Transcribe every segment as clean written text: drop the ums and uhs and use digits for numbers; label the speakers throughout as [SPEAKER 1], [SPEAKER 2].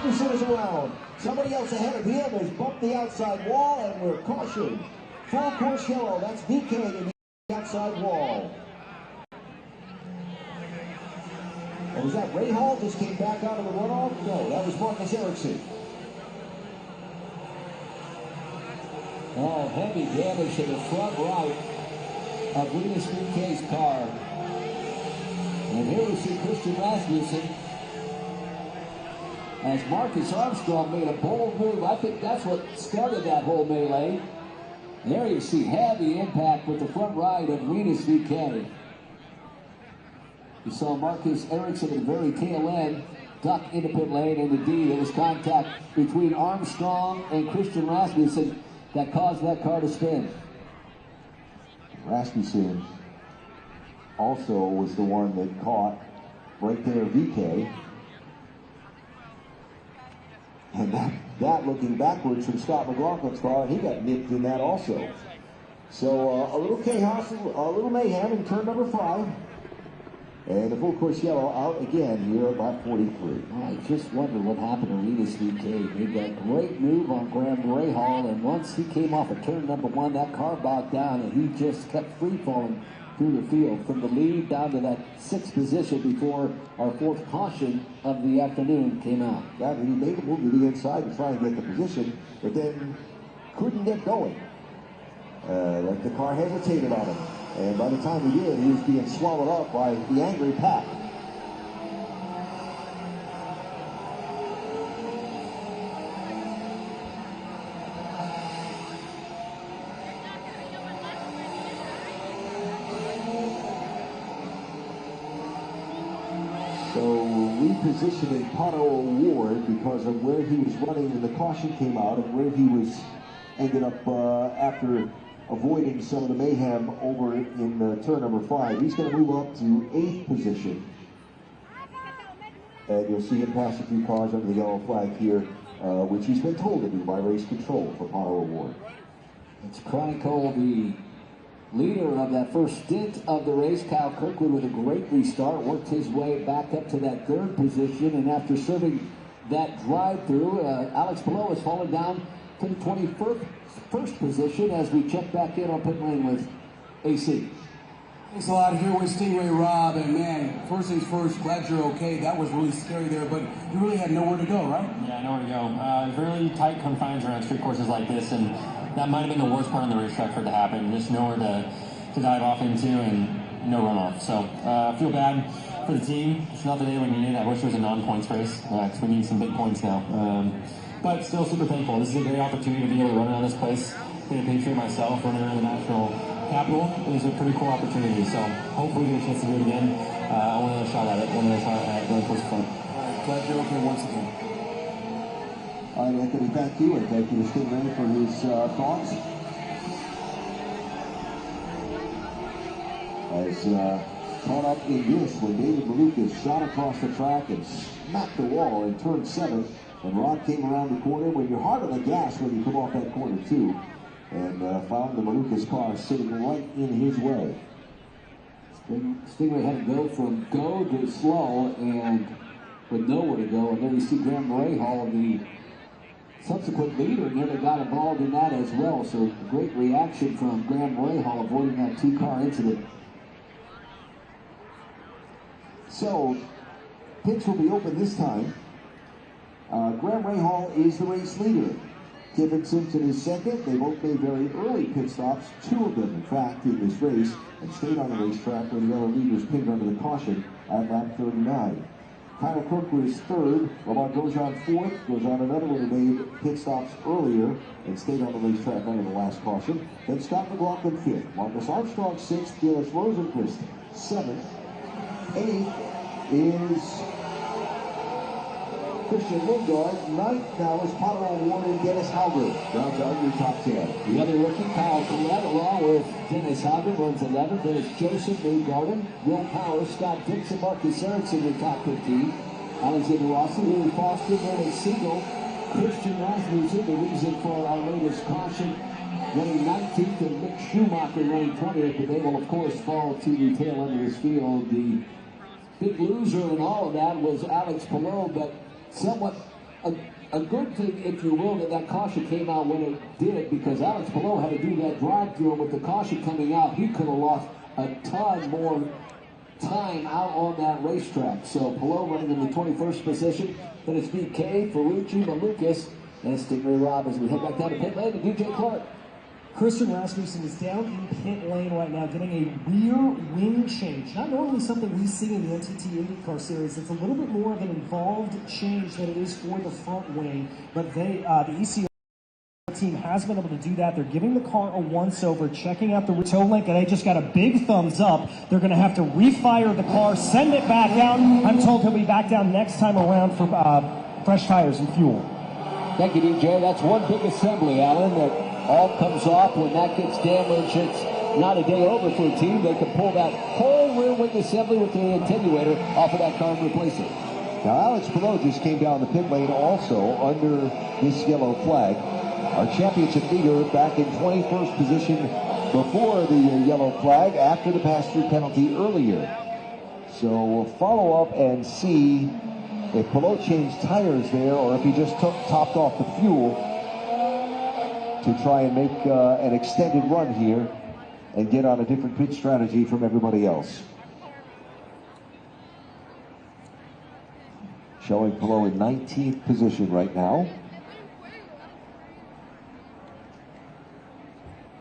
[SPEAKER 1] Magnussen is around. Somebody else ahead of him has bumped the outside wall, and we're cautioned. Full course yellow. That's VK in the outside wall. And was that Ray Hall just came back out of the runoff? No, that was Marcus Ericsson.
[SPEAKER 2] Oh, heavy damage to the front right of Linus VK's car. And here we see Christian Rasmussen as Marcus Armstrong made a bold move. I think that's what started that whole melee. There you see heavy impact with the front right of Linus VK. You saw Marcus Ericsson at the very tail end duck into pit lane, and indeed there was contact between Armstrong and Christian Rasmussen that caused that car to spin.
[SPEAKER 1] Rasmussen also was the one that caught right there VK. And that looking backwards from Scott McLaughlin's car, and he got nipped in that also. So a little chaos, a little mayhem in turn number 5. And the full course yellow out again here at lap 43.
[SPEAKER 2] I just wonder what happened to Linus VK. He made that great move on Graham Rahal, and once he came off of turn number 1, that car bogged down, and he just kept free falling through the field from the lead down to that 6th position before our 4th caution of the afternoon came out.
[SPEAKER 1] Yeah, he made a move to the inside to try and get the position, but then couldn't get going. The car hesitated on him. And by the time he did, he was being swallowed up by the angry pack. So repositioning Pato O'Ward because of where he was running when the caution came out and where he was ended up after avoiding some of the mayhem over in turn number 5. He's going to move up to 8th position. And you'll see him pass a few cars under the yellow flag here, which he's been told to do by race control for Pato O'Ward.
[SPEAKER 2] It's Chronicle, the leader of that first stint of the race. Kyle Kirkwood with a great restart, worked his way back up to that 3rd position, and after serving that drive-through, Alex Palou has fallen down to the 21st position as we check back in on pit lane with AC.
[SPEAKER 3] Thanks a lot. Here with Stingray Rob, and man, first things first, glad you're okay. That was really scary there, but you really had nowhere to go, right?
[SPEAKER 4] Yeah, nowhere to go. Really tight confines around street courses like this, and that might have been the worst part on the racetrack for it to happen. Just nowhere to dive off into and no runoff. So I feel bad for the team. It's not the day we needed. I wish it was a non-points race because we need some big points now. But still super thankful. This is a great opportunity to be able to run around this place. Being a Patriot myself, running around the national capital is a pretty cool opportunity. So hopefully we get a chance to do it again. I want another shot at it. I want another shot at it going towards the front.
[SPEAKER 3] All right, glad you're okay once again.
[SPEAKER 1] All right, Anthony, thank you, and thank you to Stingray for his thoughts. As caught up in this when David Malukas shot across the track and smacked the wall in turn 7. And Rod came around the corner when you're hard on the gas when you come off that corner too, and found the Malukas car sitting right in his way.
[SPEAKER 2] Stingray had to go from go to slow and with nowhere to go, and then you see Graham Rahal, the subsequent leader, nearly got involved in that as well. So great reaction from Graham Rahal avoiding that 2-car incident. So pits will be open this time. Graham Rahal is the race leader. Tiffin Simpson is second. They both made very early pit stops, 2 of them in fact in this race, and stayed on the racetrack when the other leaders pinned under the caution at lap 39. Kyle Kirkwood is 3rd. Lamar Grosjean 4th. Grosjean, another one who made pit stops earlier and stayed on the racetrack under the last caution. Then Scott McLaughlin 5th. Marcus Armstrong 6th. Felix Rosenquist 7th. 8th is Christian Lundgaard. 9th now is Pato O'Ward and Dennis Hauger. Rounds out your top 10. The other rookie, Kyle Collette, along with Dennis Hauger, runs 11th. Then it's Joseph Newgarden, Will Power, Scott Dixon, Marcus Ericsson, your top 15. Alexander Rossi, Louis Foster, Vernon Siegel, Christian Rasmussen, the reason for our latest caution, running 19th, and Mick Schumacher running 20th. But they will, of course, fall to the tail end of this field. The big loser in all of that was Alex Palou, but somewhat
[SPEAKER 5] a good thing, if you will, that caution came out when it did, because Alex Palou had to do that drive through, and with the caution coming out, he could have lost a ton more time out on that racetrack. So Palou running in the 21st position. Then it's BK, Ferrucci, Malukas, and Stingray Rob as we head back down to pit lane to DJ Clark.
[SPEAKER 6] Christian Rasmussen is down in pit lane right now, getting a rear wing change. Not normally something we see in the NTT IndyCar series. It's a little bit more of an involved change than it is for the front wing, but the ECO team has been able to do that. They're giving the car a once-over, checking out the toe link, and they just got a big thumbs up. They're going to have to refire the car, send it back out. I'm told he'll be back down next time around for fresh tires and fuel.
[SPEAKER 5] Thank you, DJ. That's one big assembly, Alan, that all comes off. When that gets damaged, it's not a day over for a team. They can pull that whole rear wing assembly with the attenuator off of that car and replace it.
[SPEAKER 2] Now, Alex Palou just came down the pit lane also under this yellow flag. Our championship leader back in 21st position before the yellow flag after the pass-through penalty earlier. So we'll follow up and see if Palou changed tires there or if he just topped off the fuel to try and make an extended run here and get on a different pit strategy from everybody else. Showing Palou in 19th position right now.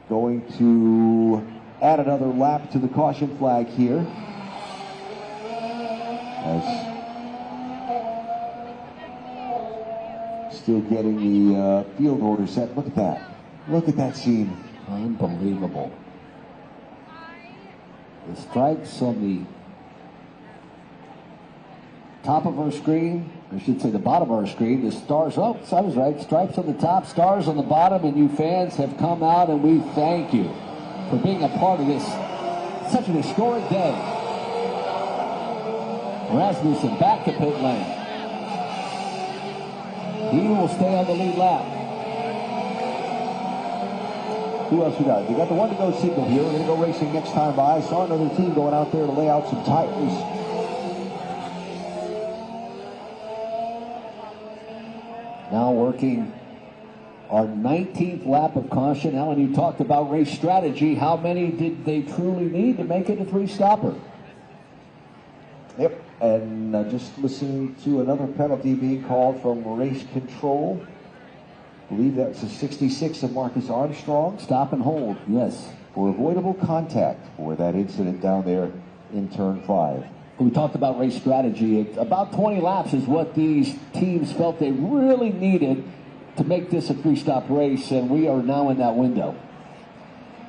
[SPEAKER 2] Going to add another lap to the caution flag here. As still getting the field order set. Look at that. Look at that scene.
[SPEAKER 5] Unbelievable. The stripes on the top of our screen, I should say the bottom of our screen, the stars, oh, I was right, stripes on the top, stars on the bottom, and you fans have come out, and we thank you for being a part of this, such an historic day. Rasmussen back to pit lane. He will stay on the lead lap.
[SPEAKER 2] Who else we got? We got the one to go signal here. We're going to go racing next time by. I saw another team going out there to lay out some tires.
[SPEAKER 5] Now working our 19th lap of caution. Alan, you talked about race strategy. How many did they truly need to make it a three-stopper?
[SPEAKER 2] Yep, and just listening to another penalty being called from race control. I believe that's a 66 of Marcus Armstrong.
[SPEAKER 5] Stop and hold, yes.
[SPEAKER 2] For avoidable contact for that incident down there in turn 5.
[SPEAKER 5] We talked about race strategy. About 20 laps is what these teams felt they really needed to make this a three-stop race, and we are now in that window.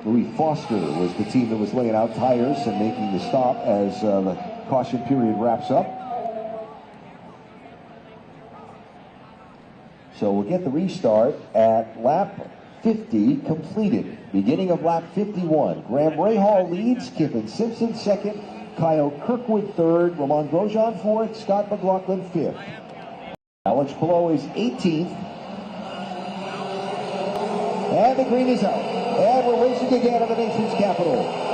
[SPEAKER 2] Louis Foster was the team that was laying out tires and making the stop as the caution period wraps up. So we'll get the restart at lap 50 completed. Beginning of lap 51. Graham Rahal leads, Kiffin Simpson second, Kyle Kirkwood third, Romain Grosjean fourth, Scott McLaughlin fifth. Alex Palou is 18th. And the green is out. And we're racing again in the nation's capital.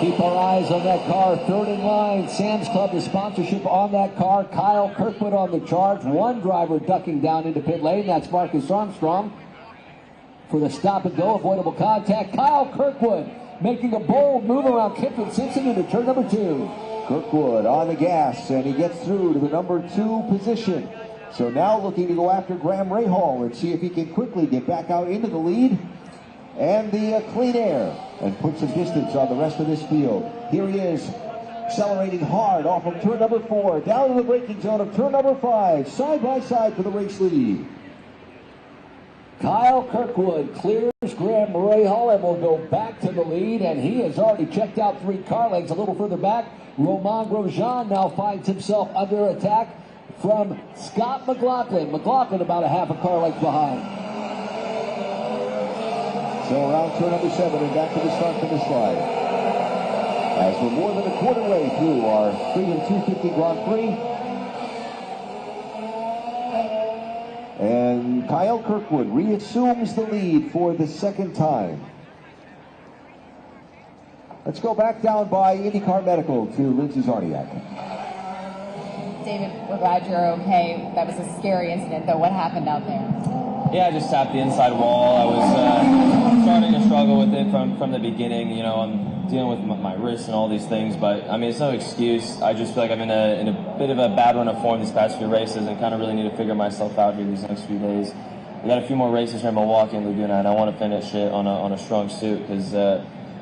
[SPEAKER 5] Keep our eyes on that car, third in line. Sam's Club, the sponsorship on that car. Kyle Kirkwood on the charge. One driver ducking down into pit lane. That's Marcus Armstrong. For the stop and go, avoidable contact. Kyle Kirkwood making a bold move around Kiffin Simpson into turn number 2.
[SPEAKER 2] Kirkwood on the gas, and he gets through to the number 2 position. So now looking to go after Graham Rahal and see if he can quickly get back out into the lead and the clean air and put some distance on the rest of this field. Here he is, accelerating hard off of turn number 4, down to the braking zone of turn number 5, side by side for the race lead.
[SPEAKER 5] Kyle Kirkwood clears Graham Rahal and will go back to the lead, and he has already checked out 3 car lengths a little further back. Romain Grosjean now finds himself under attack from Scott McLaughlin. McLaughlin about a half a car length behind.
[SPEAKER 2] So around turn number 7 and back to the start finish line. As we're more than a quarter way through our Freedom 250 Grand Prix. And Kyle Kirkwood reassumes the lead for the second time. Let's go back down by IndyCar Medical to Lindsey Zarniak.
[SPEAKER 7] David, we're glad you're okay. That was a scary incident, though. What happened out there?
[SPEAKER 8] Yeah, I just tapped the inside wall. I was starting to struggle with it from the beginning. You know, I'm dealing with my wrist and all these things, but I mean, it's no excuse. I just feel like I'm in a bit of a bad run of form these past few races, and kind of really need to figure myself out here these next few days. We got a few more races here in Milwaukee and Laguna, and I want to finish it on a strong suit because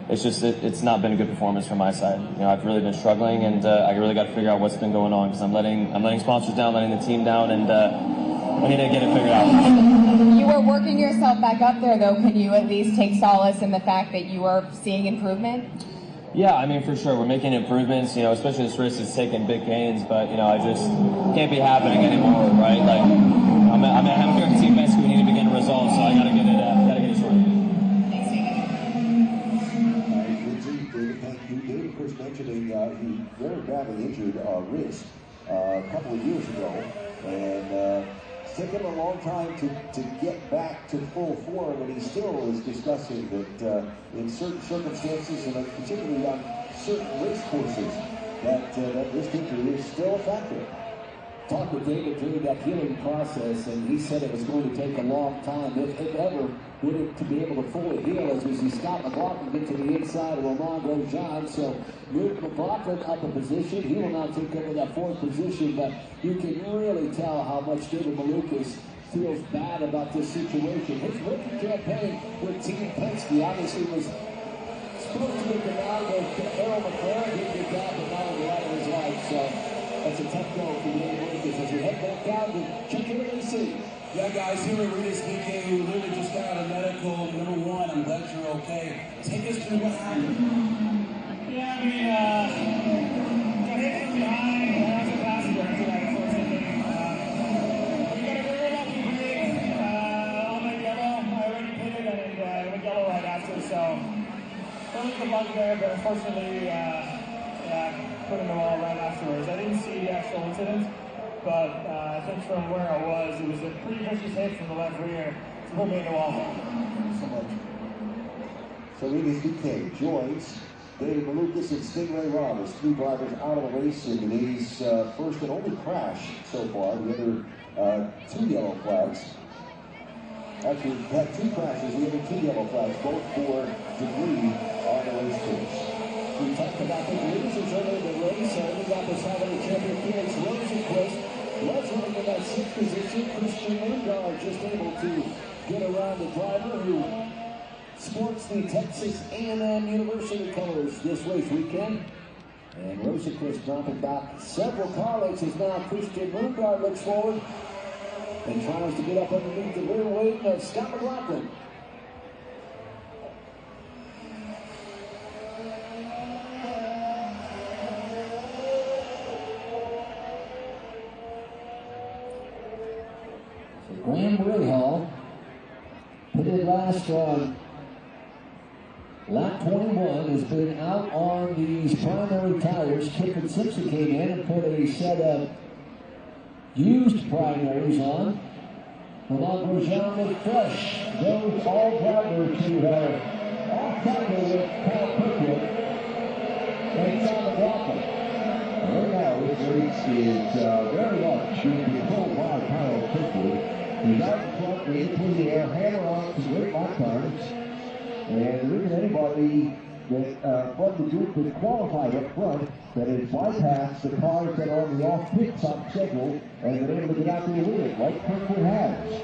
[SPEAKER 8] it's not been a good performance from my side. You know, I've really been struggling, and I really got to figure out what's been going on because I'm letting sponsors down, letting the team down, and I need to get it figured out.
[SPEAKER 7] You are working yourself back up there, though. Can you at least take solace in the fact that you are seeing improvement?
[SPEAKER 8] Yeah, I mean, for sure. We're making improvements, you know, especially this race is taking big gains, but, you know, I just can't be happening anymore, right? Like, I'm here at Team Mexico. We need to be getting results, so I got to get it sorted.
[SPEAKER 7] Thanks,
[SPEAKER 2] David, thank you. David, of course, mentioning he very badly injured wrist a couple of years ago, and it's taken a long time to get back to full form, and he still is discussing that in certain circumstances, and particularly on certain race courses, that wrist injury is still a factor.
[SPEAKER 5] Talked with David during that healing process, and he said it was going to take a long time, if ever, would it to be able to fully heal, as we see Scott McLaughlin get to the inside of Romain Grosjean. So move McLaughlin up a position. He will now take over that fourth position, but you can really tell how much David Malukas feels bad about this situation. His rookie campaign with Team Penske obviously was supposed to make it out with Errol McLaren. He did that, but now the light of his life. So that's a tough goal for David Malukas as we head back down to check in and see.
[SPEAKER 3] Yeah, guys, here at Rita's weekend, we literally just got out of medical. Number one, I'm glad you're okay. Take us through what happened.
[SPEAKER 9] Yeah, I mean, got hit from behind. I was a passenger after that, unfortunately. We got a very lucky break. On my yellow, I already pitted, and I went yellow right after, so there was a bug there, but unfortunately, put in the wall right afterwards. I didn't see the actual incident, but I think from where I was, it was a pretty vicious hit from the left rear to put me in the wall.
[SPEAKER 2] So much. So Rita's BK joins David Malukas and Stingray Robb as three drivers out of the race in today's first and only crash so far. The other two yellow flags. Actually, we've had two crashes. The other two yellow flags, both for debris on the race course.
[SPEAKER 5] We talked about the losers earlier in the race. Indianapolis 500 champion Felix Rosenquist was running in that sixth position. Christian Lundgaard just able to get around the driver who sports the Texas A&M University colors this race weekend. And Rosenquist dropping back several car races now. Christian Lundgaard looks forward and tries to get up underneath the rear wing of Scott McLaughlin. Graham Rahal pitted last on lap 21, has been out on these primary tires. Kiffin Simpson came in and put a set of used primaries on. Romain Grosjean was fresh. Those all drivers who are off tackle with Kyle Kirkwood and Scott McLaughlin. Right now, this race is very much being controlled by Kyle Kirkwood. He's out in front, into the air, hammer on some great lap times. And there isn't anybody that from the group that's qualified up front that has bypassed the cars that are on the off-pit stop schedule and been able to get out there with it, like Kirkwood has.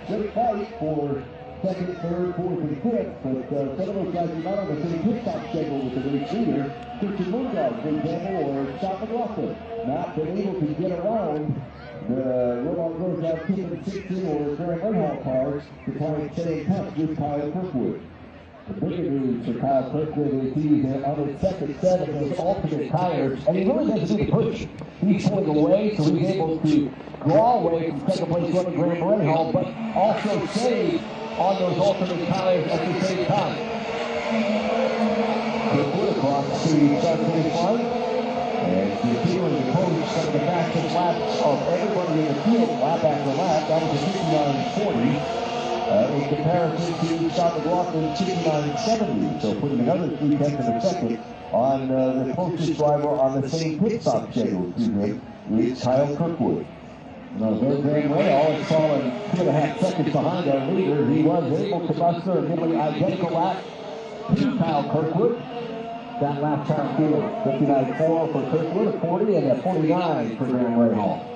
[SPEAKER 5] Good fight for second, third, fourth, and fifth, but some of those guys are not on the same pit stop schedule with the race leader. Christian Lundgaard, for example, or Scott McLaughlin, not been able to get around the Romain Grosjean, Kiffin Simpson, or Graham Rahal cars to try and stay in touch with Kyle Kirkwood. The bigger news for Kyle Kirkwood is he's on his second set of those alternate tires, and he really doesn't need to push. He's pulling away, so he's able to draw away from second place runner Graham Rahal, but also save on those alternate tires at the same time. Kirkwood across the start-finish line, and continuing to post some of the fastest laps of everybody in the field, lap after lap. That was a 59.40. In comparison to Scott McLaughlin's 59.70, so putting another 3/10 of a second on the closest driver on the same pit stop schedule to him
[SPEAKER 2] is Kyle Kirkwood. Now, there's Graham Rahal is falling 2.5 seconds behind our leader. He was able to muster a nearly identical lap to Kyle Kirkwood. That lap time field, 59.4 for Kirkwood, a 40, and a 49 for Graham Rahal.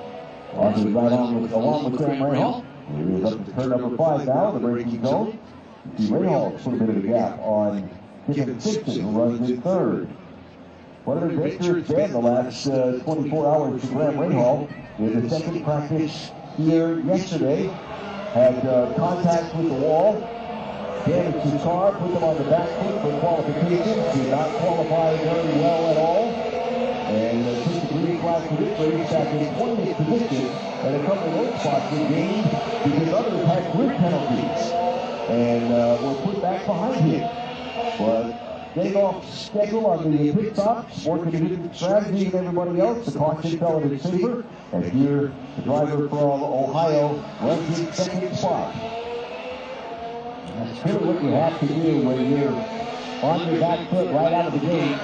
[SPEAKER 2] Arthur right on with, along with Graham Rahal. He is up to turn number 5 now, the braking zone. See Rahal put a bit of a gap on Kevin Simpson, who runs in third. What an adventure it's been the last 24 hours for Graham Rahal. In the second practice here yesterday, had contact with the wall, damaged his car, put them on the back foot for qualification, did not qualify very well at all, and took the green flag for this race back in 20th position, and a couple of those spots were gained because others had grid penalties, and were put back behind him. But getting off schedule on the pit stops, working a different strategy than everybody else. The caution fell in his favor, and here the driver from Ohio runs in second spot. That's really what you have to do when you're on your back foot right out of the gate.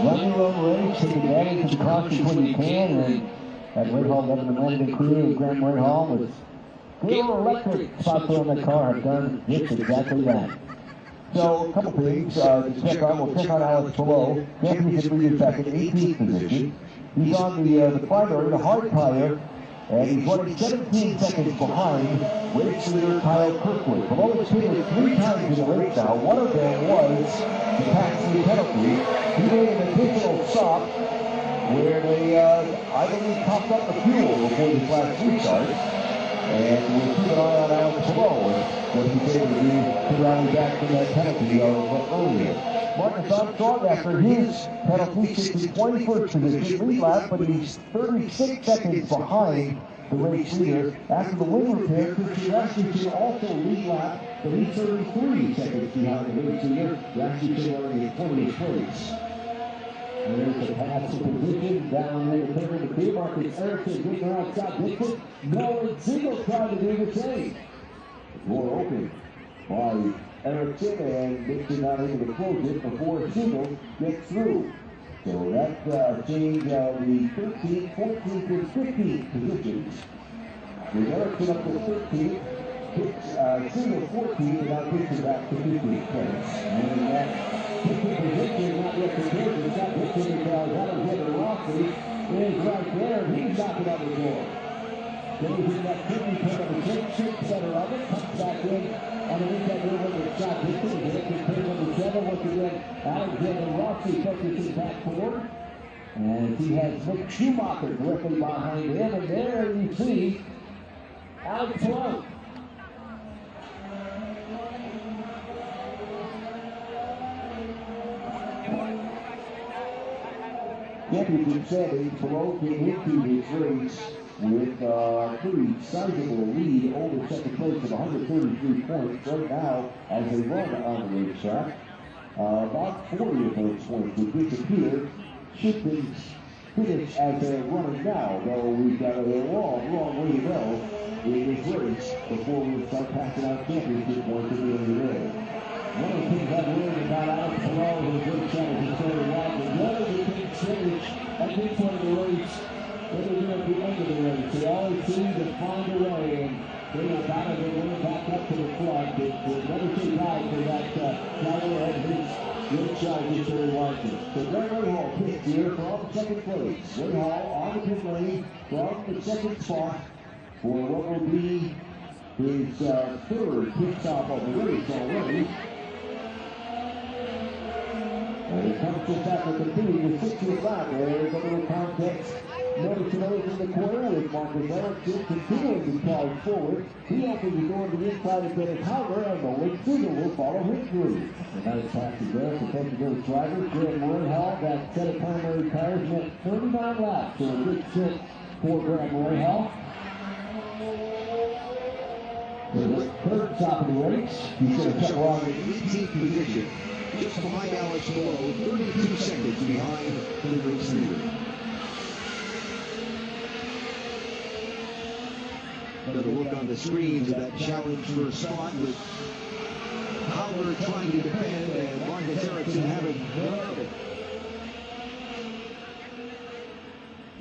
[SPEAKER 2] Run your own race, take advantage of the caution when you can, and that Rahal, Devin and Landon crew, and Graham Rahal with good electric spots on the car have done just exactly that. So, a couple things to check on. We'll check on Alex Palou. Championship leader back in 18th position. He's on the primary, the hard tire, and he's running 17 seconds behind race leader Kyle Kirkwood. Palou has pitted 3 times in the race now. One of them was the taxi penalty. He made an additional stop where they, I believe, topped up the fuel before this last restart. And we'll keep an eye on Alex Palou and what he's able to do to rally back from that penalty earlier. Marcus Armstrong, after his penalty, sits in 21st position, lead lap, but he's 36 seconds behind the race leader. After the wing repair, Christian Rasmussen also lead lap, but he's 33 seconds behind the race leader. Rasmussen already in 20th place. There's the pass to position down in the turn of the field. Marcus Erickson getting around Scott Dixon. Nolan Siegel trying to do the same. The door open by Erickson, and Dixon not able to close it before Siegel gets through. So that's change of the 13th, 14th, and 15th positions. With Erickson up to 13th, Siegel 14th, and now Dixon back to 15th place. And that 15th position not yet prepared, but Scott Dixon is Alexander Rossi is right there, and he's knocking on the door. Goes in that 50 turn of the 6 center of it, comes back in underneath that river with Scott Dixon. He's hit turn number 7. Once again, Alexander Rossi focuses back forward. And he has Mick Schumacher directly behind him. And there you see Alex Palou. Championship setting, Palou came into this race with a pretty sizable lead over second place of 133 points. Right now, as they run on the racetrack, about 40 of those points would disappear should they finish as they're running now, though we've got a long way to go in this race before we start passing out championship points at the end of the day. One of the things I've learned about Alex Palou is a good shot at the third lap, and one of the things finish at this point of the race, what they do at the end of the race. They always seem to find a way, and they are battle their way back up to the front. They never say die for that driver and his good shot against Terry Larson. So Graham Rahal pits here from second place. Rahal on the pit lane from the second spot for what will be his third pit stop of the race already. And it comes just after completing the 60th lap. There's a little context. Notice those in the corner with Marcus Erickson continuing to charge forward. He opens the door to the inside of Dennis Hauger, and Nolan Siegel will follow him through. A nice pass to there for both of those drivers. Graham Rahal, that set of primary tires, went 39 laps, so a good sit for Graham Rahal. For the third stop of the race, he's going to check along the 18th position. Just behind Alex Palou, 32 seconds behind the race leader. Another look on the screens of that challenge for a spot with Howard trying to defend and Marcus Erickson having none of it.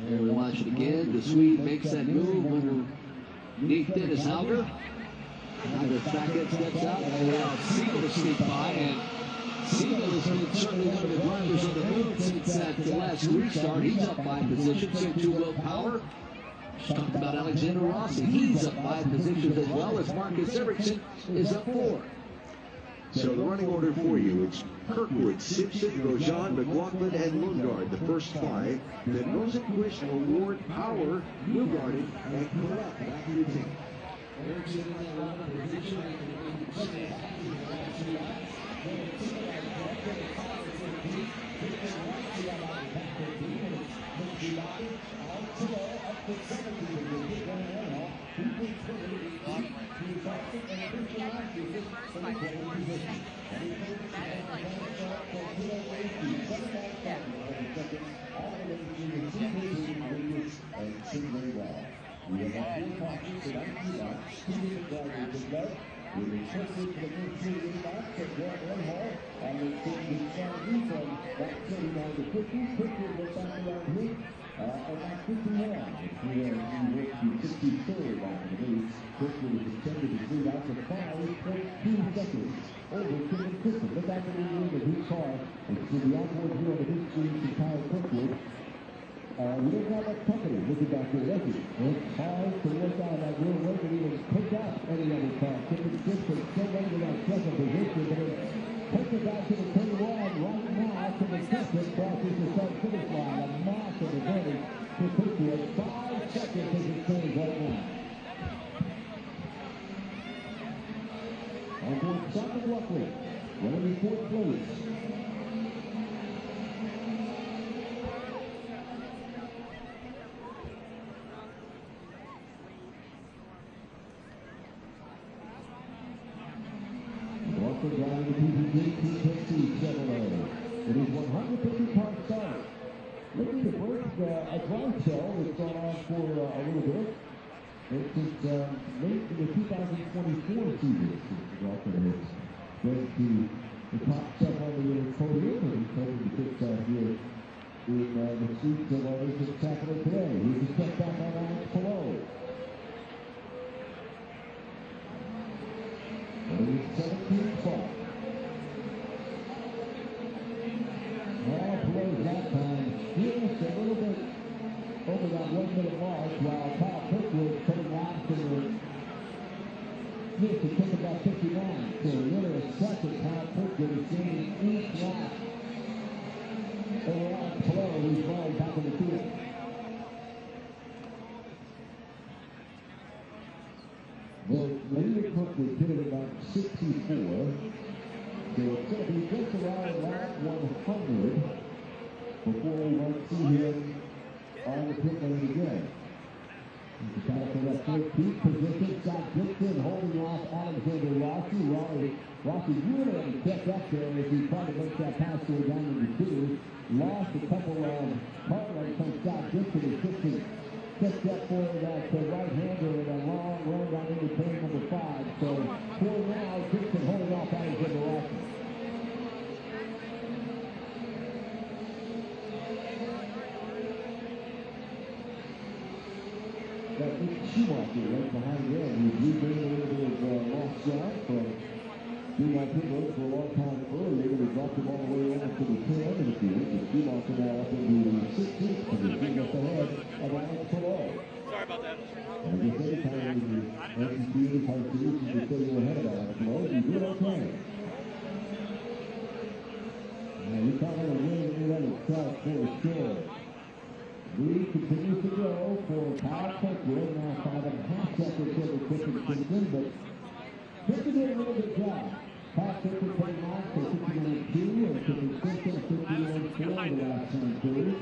[SPEAKER 2] There we want
[SPEAKER 5] watch it again. The Swede makes that move underneath Dennis Hauger. Now the trackhead steps out and allows Siegel to sneak by. And Siegel has been certainly one of the drivers on the move since that last restart. He's up 5 positions, so 2 Will Power. Just talked about Alexander Rossi. He's up 5 positions as well as Marcus Ericsson is up 4.
[SPEAKER 10] So the running order for you, it's Kirkwood, Simpson, Grosjean, McLaughlin, and Lundgaard, the first 5. Then Rosenquist, Award, Power, Newgarden, and Collette back to the team.
[SPEAKER 5] Ericsson in that 11th position.
[SPEAKER 2] We have 4 cautions and 19 laps, 2 different drivers in left. We've been shifted to the first 3 laps at Grant Rahal, and we've taken Sandy from back 39 to 50. Quickly went back around here, and back 51. If we work to 63rd lap of the race, quickly was extended to 3 laps at 5.2 seconds. Over Kevin Christian. Look out for the end of his car. And to the outboard view on the big screen from Kyle Kirkwood. We don't have much company looking back there, does it? It's hard to look out that real way and even pick up any other car. Kevin Christian still running in that second position, but it takes it back to the turn 1 right now. Kevin Christian crosses the start-finish line. A massive advantage to Kirkwood. 5 seconds as it stands right now. On board Scott McLaughlin, running in 4th place. Also driving the PPG T50 Chevrolet. It is 150-car start. Looking to break a drive spell that's gone on for a little bit. It's late in the 2024 season. Went to the top 7 on the podium, and he's hoping to fix that here in the streets of our racing capital today. Here's a step back on Alex Palou. And he's 17th spot. Well, Palou's that time just a little bit over that 1 minute mark, while Kyle Kirkwood coming last in the just to take about 59. So another second, Kyle Kirkwood is gaining each lap over Alex Palou, who's falling back in the field. Well, Lydia Kirkwood did it about 64. So it's going to be just around lap 100 before we might see him on the pit lane again. He's the battle for that 14th position. Scott Dixon holding off Alexander Rossi. Rossi really kept up there as he tried to make that pass to down into 2. Lost a couple of car lengths on Scott Dixon. His Dixon stepped up for that right-hander and a long run down into turn number 5. So for now, Dixon holding off Alexander Rossi. That Nick Schumacher right behind him. He regained a little bit of lost ground from being on pit road for a long time earlier, but he dropped him all the way over to the tail end of the field. And Schumacher now up into the 16th position, just ahead of Alex Palou.
[SPEAKER 9] Sorry about that.
[SPEAKER 2] And I guess any time in the SEC IndyCar series, you can say you're ahead of Alex Palou, you do okay. Now, you can't have a win in that itself for sure. Lead continues to go for Kyle Kirkwood, now 5.5 seconds over Christian Simpson, but Christian did a really good job. Kyle Kirkwood 29 for 59.2, and Christian Simpson 59.4 in the last 10 series.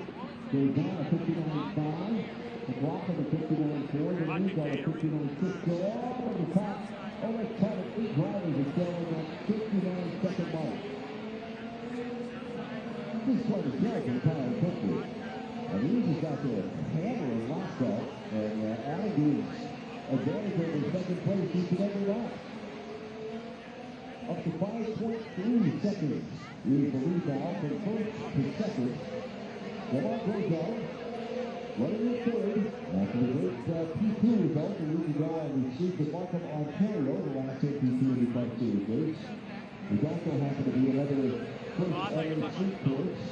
[SPEAKER 2] Goes down to 59.5, McLaughlin at 59.4, then Newgarden at 59.6. So all of the top, almost top of 8 drivers are still on that 59-second mark. This is quite a job from Kyle Kirkwood. And he's just out there hammering laps up and adding his advantage over second place each and every lap. Up to 5.3 seconds is the lead now from first to second. Lamar Grosjean Running in third, after the great P2 result, a week ago on the street of Markham, Ontario, the last NTT IndyCar Series race. Which also happened to be another first ever street course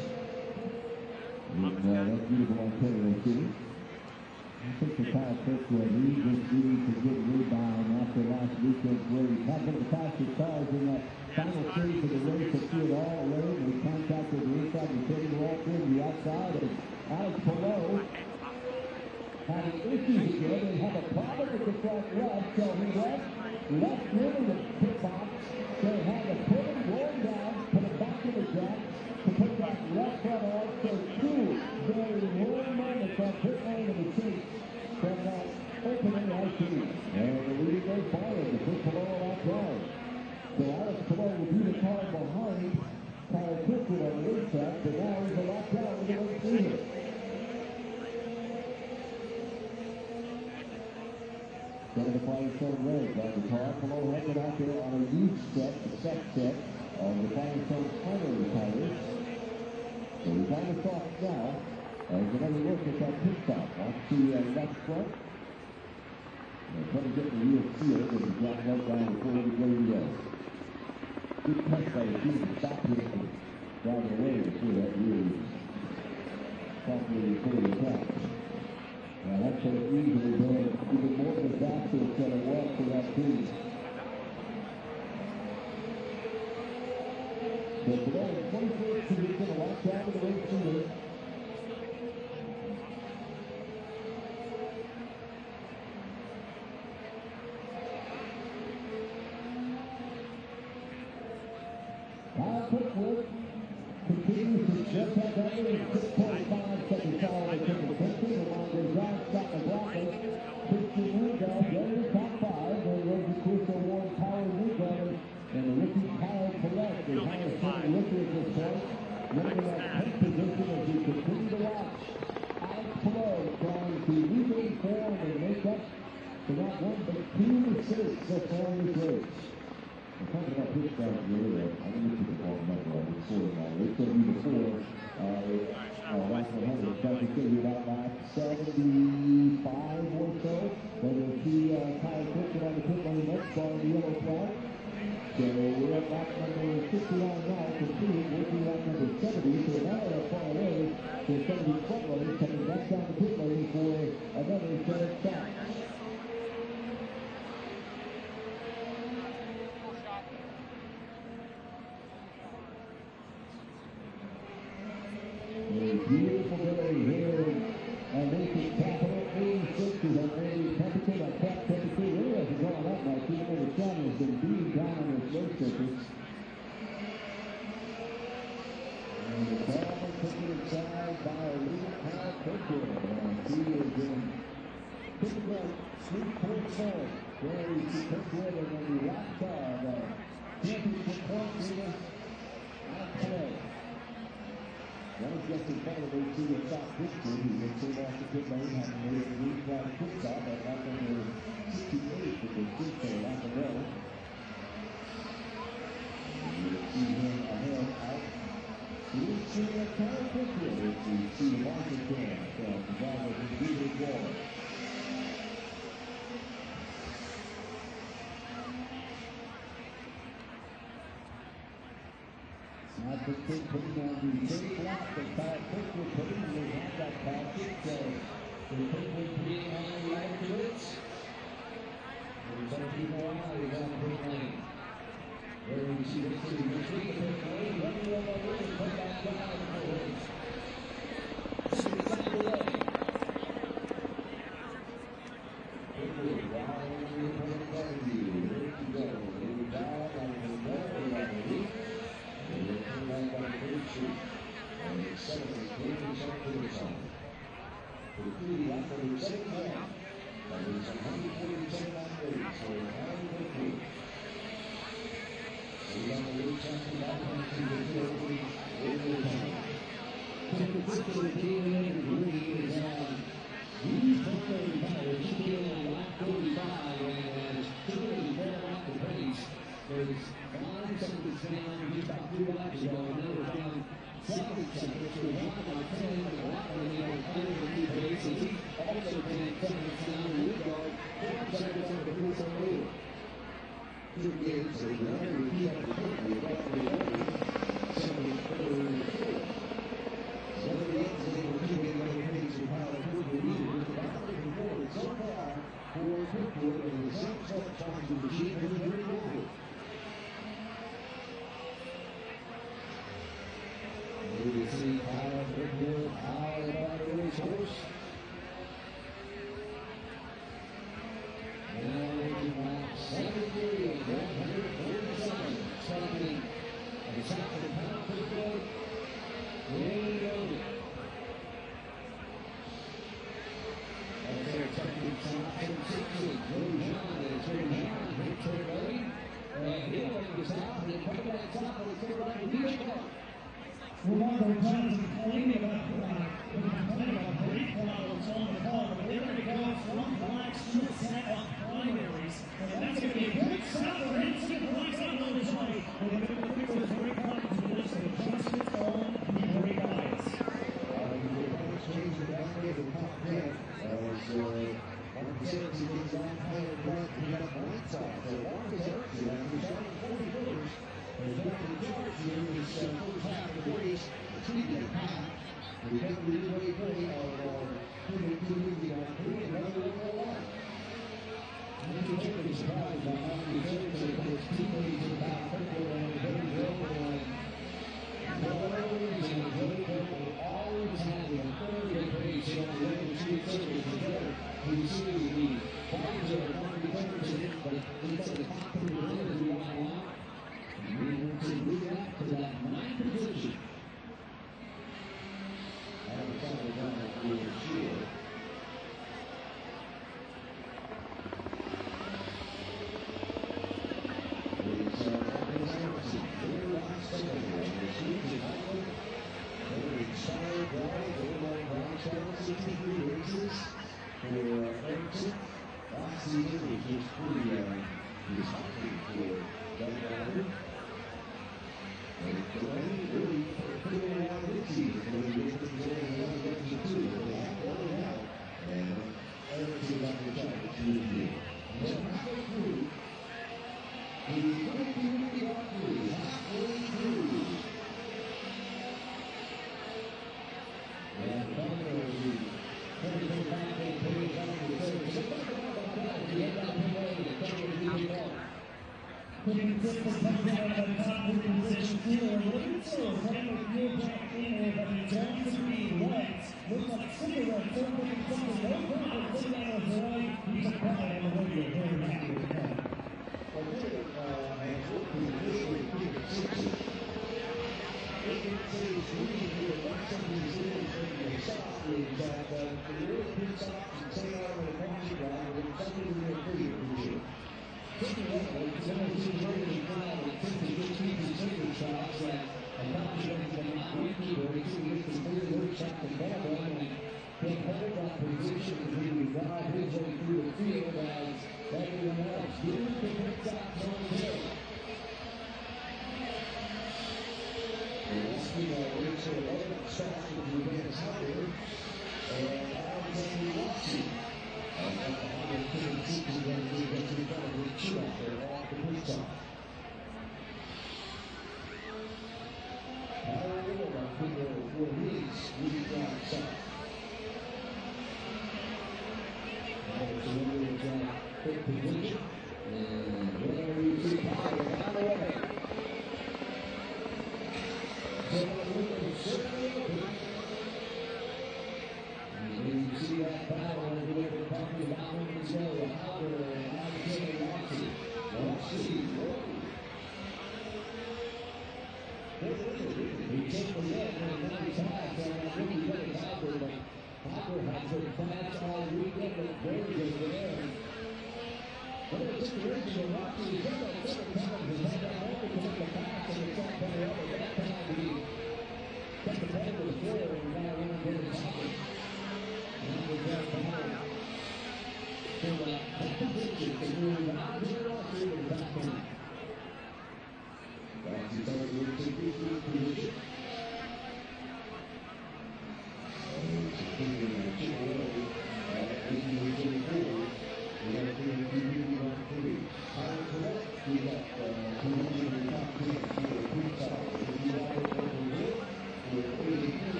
[SPEAKER 2] in that beautiful Ontario city. I think for Kyle Kirkwood, he just needs a good rebound after last weekend's race. Not one of the fastest cars in that final stage of the race that threw it all away. They contacted the inside and taking it all through the outside. And Alex Palou having issues again. They have a problem with the front left, so he left into the pit box. They had to put him going down, put him back in the track to put that left front on. So two very low moments on pit lane of the chase from that opening IC. And the lead goes forward to put Palou out down. So Alex Palou will be the car behind Kyle Kirkwood on the racetrack, but now he's a lap down with the race leader. Set of the Firestone Reds on the car. Palou has it out there on a huge set, a set of the Firestone primary tires. So he's on the top now. As another look at that pit stop. Watch the left front. They're trying to get the rear field and he's dropped right down before he's ready to go. Good touch by the team to stop him from driving away before that rear is properly fully attached. Now that could have easily been even more disastrous than it was for that team. So today, 21st position, a lap down to the race leader. Kyle Kirkwood continues to just have that lead, 6.5 seconds out of the ticket. Scott McLaughlin, Christian Lundgaard, they're in the top five. Then Rosie Chris Award, Power Lundgaard, and the rookie Kyle Palou, the highest rated rookie at this point. Running in that 10th position as we continue to watch. Alex Palou trying to regain form and make up for not one but two mistakes so far in this race. I'm talking about pit stops earlier. I don't know if you can call them up right before now. They told me before last 100. So I think maybe about lap 75 or so. Then we'll see Kyle Kirkwood on the pit lane next car in the yellow flag. So we're at lap number 69 now. Continuing, we'll be lap number 70. So we're not that far away. So 70 front runners coming back down the pit lane for another third stop. Beautiful day here at Lincoln Capital. 86 is our daily temperature. That cap temperature really hasn't gone up much, even though the sun has been beating down on this race surface. And the ball is taken inside by a leading Kyle Kirkwood. And he is in typical sweet point form. There you see Kirkwood and then the lap car, the championship point leader, Alex Palou. That was just in front of the race leader, Scott Christian, who then came off the pit lane, having made a lead flag pit stop at lap number 68, but they did so lap ago. And you'll see him ahead out. We'll see Kyle Kirkwood as we see the market there from the driver of the leader wall. Not the big putting on the same lap that Kyle Kirkwood putting. They have that package, so they Kirkwood putting on the right to it. There's some people on the pit lane. There you see the city between the pit lane. Running on the way, put that down in the race. See the top of the way. Kirkwood, down in the pit lane. There you go. Moving down on the way. And they come back on the third street. And the 7th game is up to the side. For the Prix, after the 7th round, that is 147 on the race. So it's on the Prix. So we're on the race after that one to the field. Over time. So the victory came in and Prix is on. These primary tires came on lap 35 and typically fall off the pace. There's 5 seconds down, just about 3 laps ago, and now we're down 7
[SPEAKER 5] points. And Mr. John on 10, McLaughlin on 102 paces. He also 10 seconds down. Woodard 4 seconds on the first leader.
[SPEAKER 10] Two games, they never repeat the quickly above the level. 74. Whether the ends they were keeping on the pace with how quickly leaders, the battling forward so far for Kirkwood in the same step sponsor machine has been pretty over.
[SPEAKER 5] You can see Kyle Kirkwood out about the racehorse. Now looking lap 73 of 147. Starting at the top of the pound Kirkwood. Way over. And they're expecting top 60. Grosjean is Grosjean. Hits everybody. And he'll make the stop. And then coming back top. And it's going to be IndyCar.
[SPEAKER 9] Remarkable times complaining about brake problems on the car, but they're going to go from blacks to a set of primaries, and that's going to be a good stop for instant blacks on his way. And they're going to fix those brake problems with this adjustment on the brake eyes.
[SPEAKER 10] Change the back end of the top 10 as Marcus Ericsson gets on higher front to get up lights off. So Marcus Ericsson, after starting 41st, has got the charge here in this first half of the race. Speaking of half, we come to the midway point of our 22 Grand Prix, another 101.
[SPEAKER 5] I'm really surprised by Marcus Ericsson and his teammates in back Kirkwood and Billy Gilmore. For whatever reason, Billy Gilmore always has a very good pace on the way to street circuit together. You see the bodies of Marcus Ericsson, but it's at the top of the line as we ride along. We want to move up to that 9th position.
[SPEAKER 10] And the final down for sure. It's Marcus Ericsson, their last second on the season. Very inspired drive, overall Bronx down 63 races for Ericsson. Last season was just pretty disheartening for that driver. And Delaney really put in a lot of this season when they did things over the other direction too. But they have to learn out. And Ericsson on the top of 2 years. So halfway through, the 2020 Grand Prix, halfway through. And Domino, the 2025 Grand Prix, on the third. So talk about that. We have that way to cover the IndyCar.
[SPEAKER 9] Putting Kirkwood comes out of the top 3 position, feeling a little bit slow, trying to get back in there, but he turns to be right. Looks like cigarette, third looking something, no problem, sitting out of his way. He's a pride on the radio, very happy with the car.
[SPEAKER 10] Well, David has worked with the initially pretty consistent. It can say it's really good. One some of these leaders making a stop is that the early pit stops and stay out of the caution drive, and something in their pretty appreciate.
[SPEAKER 5] Taking a look at some of these races now, I think the good speed and shots that accomplishments that not repeat or exceed the clear workshop and ball and take hold of position as we drive his way through the field as everyone else gives the pit stops on the hill.
[SPEAKER 10] Let's see our race at 11 stops with Ruben Sauter and Alexander Rossi. And that's the 136 is going to be eventually probably 2 out there off the pit stop. Power Ward on pit for his Ruby stop. There's a little bit of quick position. And there you see Power down the way. And you see that battle over there we're talking about moments ago, Howard and Alexander Rossi. Rossi, he took the lead in a nice pass on that rookie Dennis Howard, but Howard had some fans all weekend and very good there. But it took the race to Rossi. He took that several times and had that moment to take the pass and it's all coming up. At that time, he got the ball to the floor and got around Dennis Howard. And we got Howard. So that position to move out here off to the back end. Rossi's on the 63 position.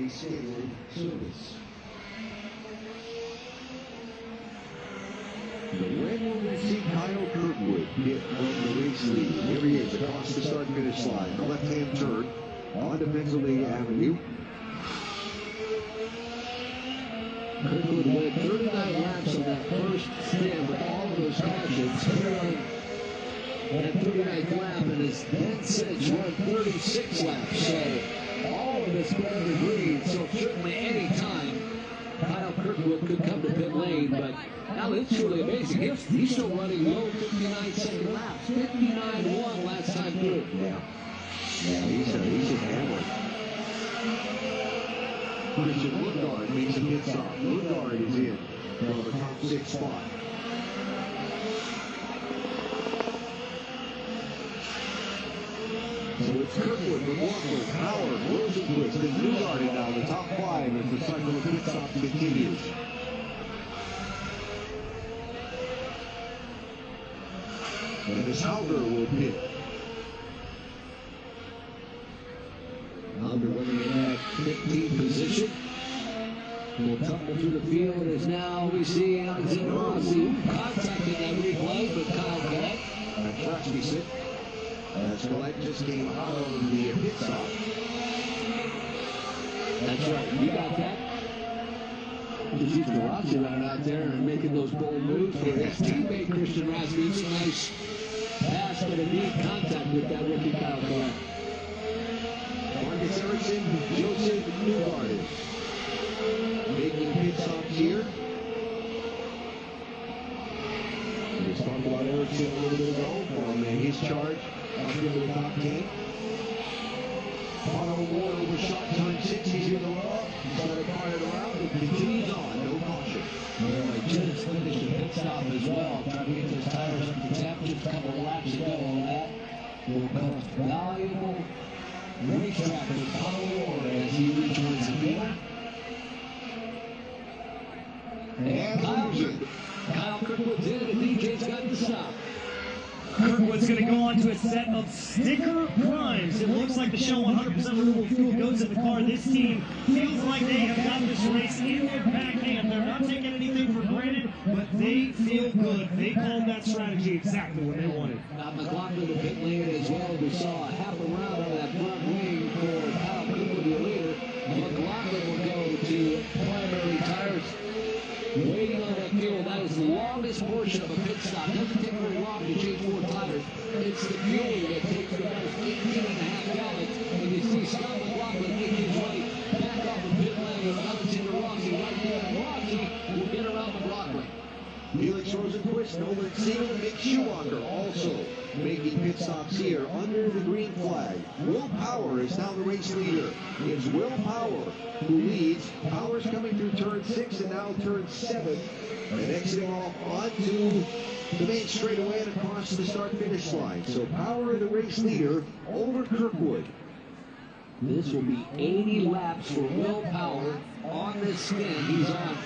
[SPEAKER 10] scheduled service. The red one will see Kyle Kirkwood hit on the race lead. Here he is across the start-finish line. The left-hand turn onto Pennsylvania Avenue.
[SPEAKER 5] Kirkwood went 39 laps on that first stint with all of those cautions. Here on that 39th lap, and has then since run 36 laps. So all of it's been in the green. So certainly any time Kyle Kirkwood could come to pit lane, but now it's truly amazing. He's still running low 59 second laps. 59.1 last time through.
[SPEAKER 10] Yeah, he's just hammered. Christian Lundgaard makes a pit stop. Lundgaard is in from the top 6 spot. So it's Kirkwood, McLaughlin, Power, Rosenquist, and Newgarden now the top 5 as the cycle of pit stops continues. And as Hauger will pit.
[SPEAKER 5] Hauger running in that 15th position. Will tumble through the field as now we see Alexander Rossi contacting that replay, but Kyle Collette.
[SPEAKER 10] And Rasmussen, as Collette just came out of the pit stop.
[SPEAKER 5] That's right, you got that. Just used to Rossi running out there and making those bold moves for his teammate Christian Rasmussen. Nice pass, but a neat contact with that rookie Kyle Collette.
[SPEAKER 10] Marcus Ericsson, Joseph Newgarden making pit stops here. We just talked about Ericsson a little bit ago from his charge up into the top 10. Auto Ward over shot turn 6, he's in the row. He's got a car it around, it continues on, no caution.
[SPEAKER 5] Yeah, just finished a pit stop as well, trying to get those tires up to temp, just a couple of laps ago on that. Will cost valuable racetrack for Auto Ward as he rejoins the field. And Kyle Kirkwood's in, and DJ's got the stop.
[SPEAKER 11] Kirkwood's going to go on to a set of sticker primes. It looks like the Shell 100% renewable fuel goes in the car. This team feels like they have got this race in their back hand. They're not taking anything for granted, but they feel good. They called that strategy exactly what they wanted.
[SPEAKER 5] McLaughlin to pit lane as well. We saw a half a round on that front wing for Kyle Kirkwood, the leader. McLaughlin will go to primary tires. Waiting on that fuel, that is the longest portion of a pit stop. Doesn't take very long to change 4 tires. It's the fueling that takes about 18.5 gallons. And you see Scott McLaughlin make his way back off the pit lane with Alexander Rossi right there. And Rossi will get around McLaughlin.
[SPEAKER 10] Felix Rosenquist, Nolan Siegel, and Mick Schumacher also making pit stops here under the green flag. Will Power is now the race leader. It's Will Power who leads. Power's coming through turn 6 and now turn 7. And exiting off onto the main straightaway and across the start-finish line. So Power, the race leader, over Kirkwood.
[SPEAKER 5] This will be 80 laps for Will Power on this spin. He's on,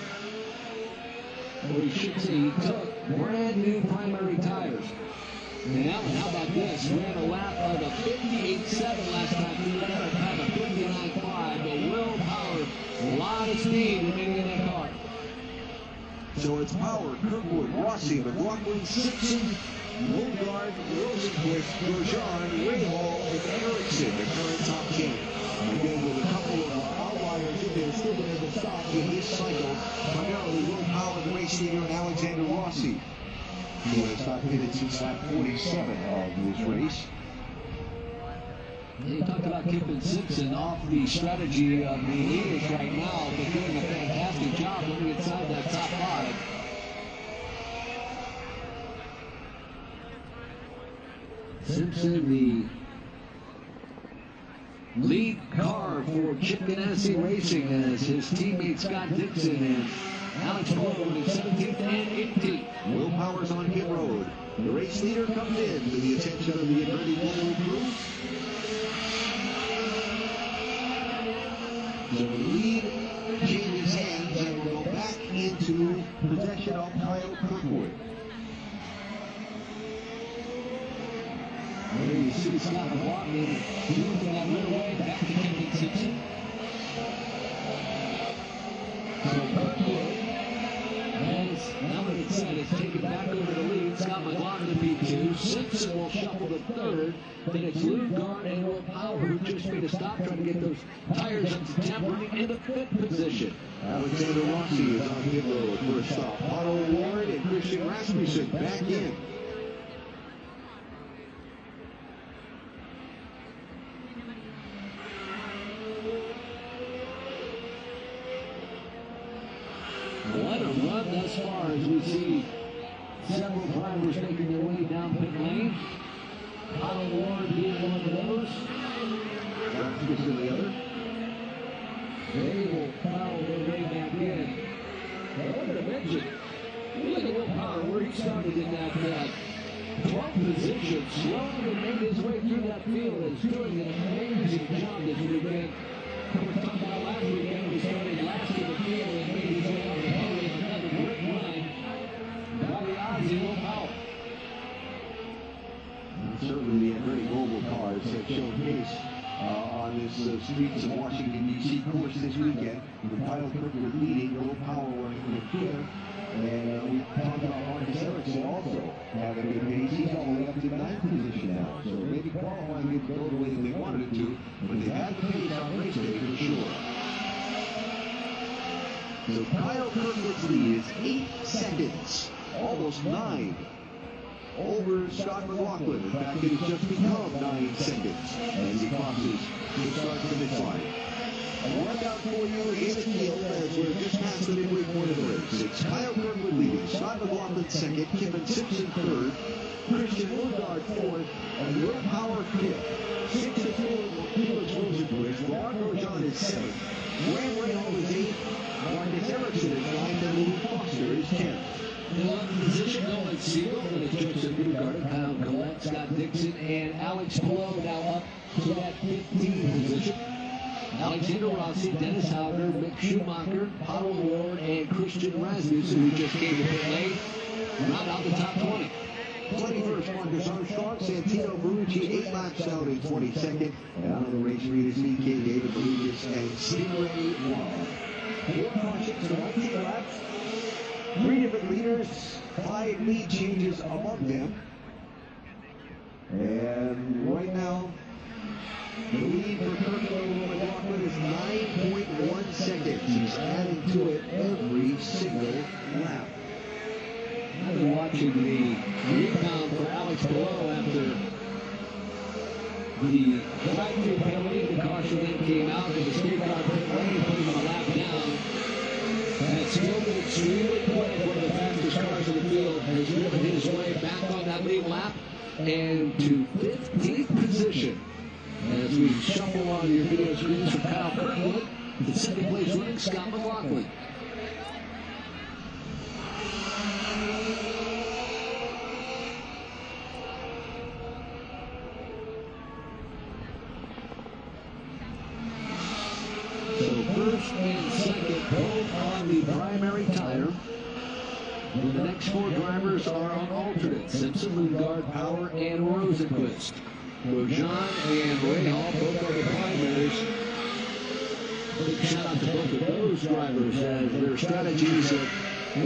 [SPEAKER 5] or we should say he took brand new primary tires. And Alan, how about this? Ran a lap of a 58.7 last time. He ran a time of 59.5. But Will Power, a lot of speed remaining in that car.
[SPEAKER 10] So it's Power, Kirkwood, Rossi, McLaughlin, Simpson, Lundgaard, Rosenquist, Grosjean, Rahal, and Ericsson, the current top 10. Again, with a couple of outliers in there, still been able to stop in this cycle. Primarily Will Power, the race leader, and Alexander Rossi, who has not pitted since lap 47 of this race.
[SPEAKER 5] He talked about Kiffin Simpson off the strategy of the leaders right now, but doing a fantastic job running inside that top 5. Simpson, the lead car for Chip Ganassi Racing, as his teammate Scott Dixon and Alex Baldwin in 17th and 18th.
[SPEAKER 10] Will Power's on pit road. The race leader comes in to the attention of the Andretti Global crew. The lead changes hands and will go back into possession of Kyle Kirkwood.
[SPEAKER 5] There you see Scott McLaughlin moving that rear way back to Kiffin Simpson. So Kirkwood has, now that it's said, it's taken back over the lead. Scott McLaughlin P2. Simpson will shuffle the third. Then it's Lundgaard and Will Power, who just made a stop trying to get those tires up to temp, running in the fifth position.
[SPEAKER 10] Alexander Rossi is on pit road. First stop. Otto Ward and Christian Rasmussen back in.
[SPEAKER 5] What a run thus far as we see several drivers making their way down pit lane. Otto Ward being one of those.
[SPEAKER 10] Rasmussen the other.
[SPEAKER 5] They will follow their way back in. I wanted to mention, look at Will Power, where he started in that 12th position, slowly made his way through that field, is doing an amazing job this weekend. We were talking about last weekend, he started last in the field and made his way out of the podium. Another great run by the Aussie Will Power.
[SPEAKER 10] Certainly the very mobile cars have shown pace on this streets of Washington, D.C. course this weekend. With Kyle Kirkwood leading, Will Power running in fifth. And we talked about Marcus Ericsson also having a good pace. He's all the way up to 9th position now. So maybe qualifying didn't go the way that they wanted it to, but they've had the pace on race day for sure. So Kyle Kirkwood's lead is 8 seconds, almost 9. Over Scott McLaughlin. In fact, it has just become 9 seconds as he crosses the start-finish line. A rundown for you in the field as we're just past the midway point of the race. It's Kyle Kirkwood leading, Scott McLaughlin second, Kevin Simpson third, Christian Lundgaard fourth, and Will Power fifth. 6 and 4, Felix Rosenquist. Ron Grosjean is seventh. Graham Rahal is eighth. Marcus Ericsson is ninth, and Louis Foster is 10th.
[SPEAKER 5] In 11th position, Nolan Siegel, then it's Joseph Newgarden, Kyle Collette, Scott Dixon, and Alex Palou now up to that 15th position. Alexander Rossi, Dennis Hauger, Mick Schumacher, Otto Ward, and Christian Rasmussen, who just came to pit lane, round out the top 20.
[SPEAKER 10] 21st, Marcus Armstrong, Santino Ferrucci, 8 laps out in 22nd. And out of the race, Rita CK, David Malukas, and Stingray Wall. 4 cautions, so 19 laps. 3 different leaders, 5 lead changes among them. And right now, the lead for Kirkwood McLaughlin is 9.1 seconds. He's adding to it every single lap.
[SPEAKER 5] I've been watching the rebound for Alex Palou after the drive-through penalty. The caution then came out, and the skate car pit lane, putting him a lap down. That's still been extremely quick. One of the fastest cars in the field has driven his way back on that lead lap and to 15th position. As we shuffle on your video screens from Kyle Kirkwood, the second place running Scott McLaughlin. So first and second both on the primary tire. And the next 4 drivers are on alternate. Simpson, Lundgaard, Power, and Rosenquist. Grosjean and Rahal both are the primaries. Big shout out to both of those drivers as their strategies have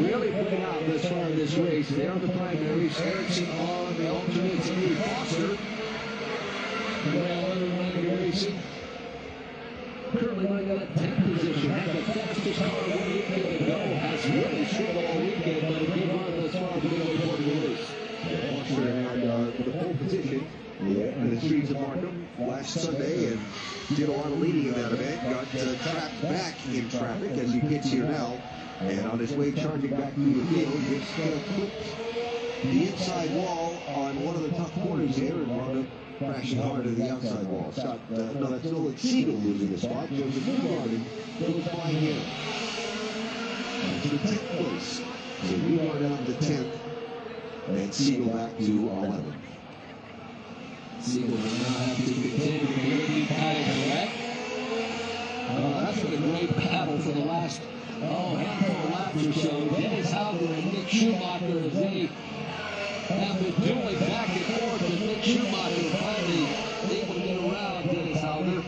[SPEAKER 5] really played out thus far in this race. They are the primaries. Ericsson on the alternates, and Louis Foster. Well, racing. Currently running at 10th position. Had the fastest car one weekend ago. Has really struggled all weekend, but a good run thus far for the early part of the race.
[SPEAKER 10] Foster had the pole position in the streets of Markham last Sunday and did a lot of leading in that event. Got trapped back in traffic as he pits here now. And on his way charging back through the field, just clipped the inside wall on one of the tough corners here and wound up crashing hard to the outside wall. Scott, no, that's Nolan Siegel losing the spot. Joseph Newgarden goes flying in. To the 10th place. So Newgarden down to 10th. And Siegel back to 11th.
[SPEAKER 5] Siegel will now have to contend with the lead Collette. That's been a great battle for the last handful of laps or so. Dennis Hauger and Mick Schumacher, as they have been dueling back and forth, and Mick Schumacher finally able to get around Dennis Hauger.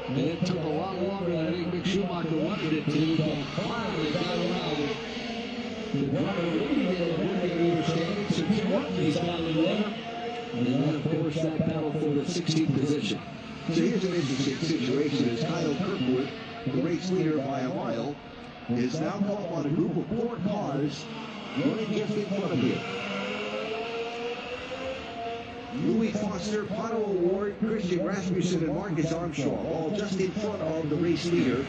[SPEAKER 5] And it took a lot longer than I think Mick Schumacher wanted it to, but finally got around. The driver really didn't understand, so two rookies down the water. And then, of course, that battle for the 16th position.
[SPEAKER 10] So here's an interesting situation as Kyle Kirkwood, the race leader by a mile, is now caught on a group of 4 cars running just in front of him. Louis Foster, Pato Award, Christian Rasmussen, and Marcus Armstrong, all just in front of the race leader.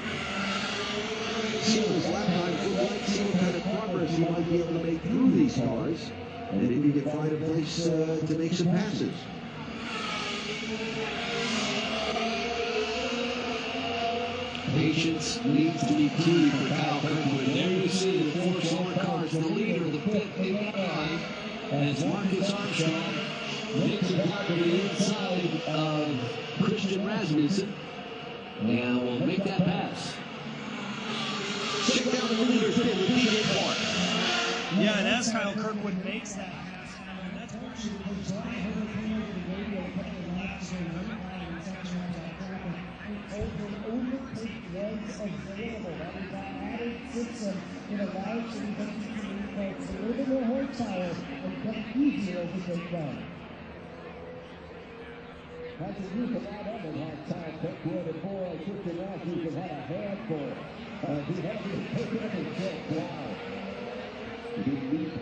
[SPEAKER 10] See what his lap times look like, see what kind of progress he might be able to make through these cars, and if he can find a place to make some passes.
[SPEAKER 5] Patience needs to be key for Kyle Kirkwood. There you see the 4 slower cars, the leader of the pit in line, as Marcus Armstrong makes it back to the inside of Christian Rasmussen, and will make that pass.
[SPEAKER 10] Check down the leader's pit with DJ Clark.
[SPEAKER 11] Yeah, and as Kyle Kirkwood makes that pass, and that's actually because I heard it come over the radio a couple of laps ago,
[SPEAKER 6] was available. That is an added system that allows you to make a little bit more horsepower and become easier as it goes down. As a youth of that ever had Kyle Kirkwood and boy, Christian Rasmussen had a handful. He had to take it up and check. Wow. He did leap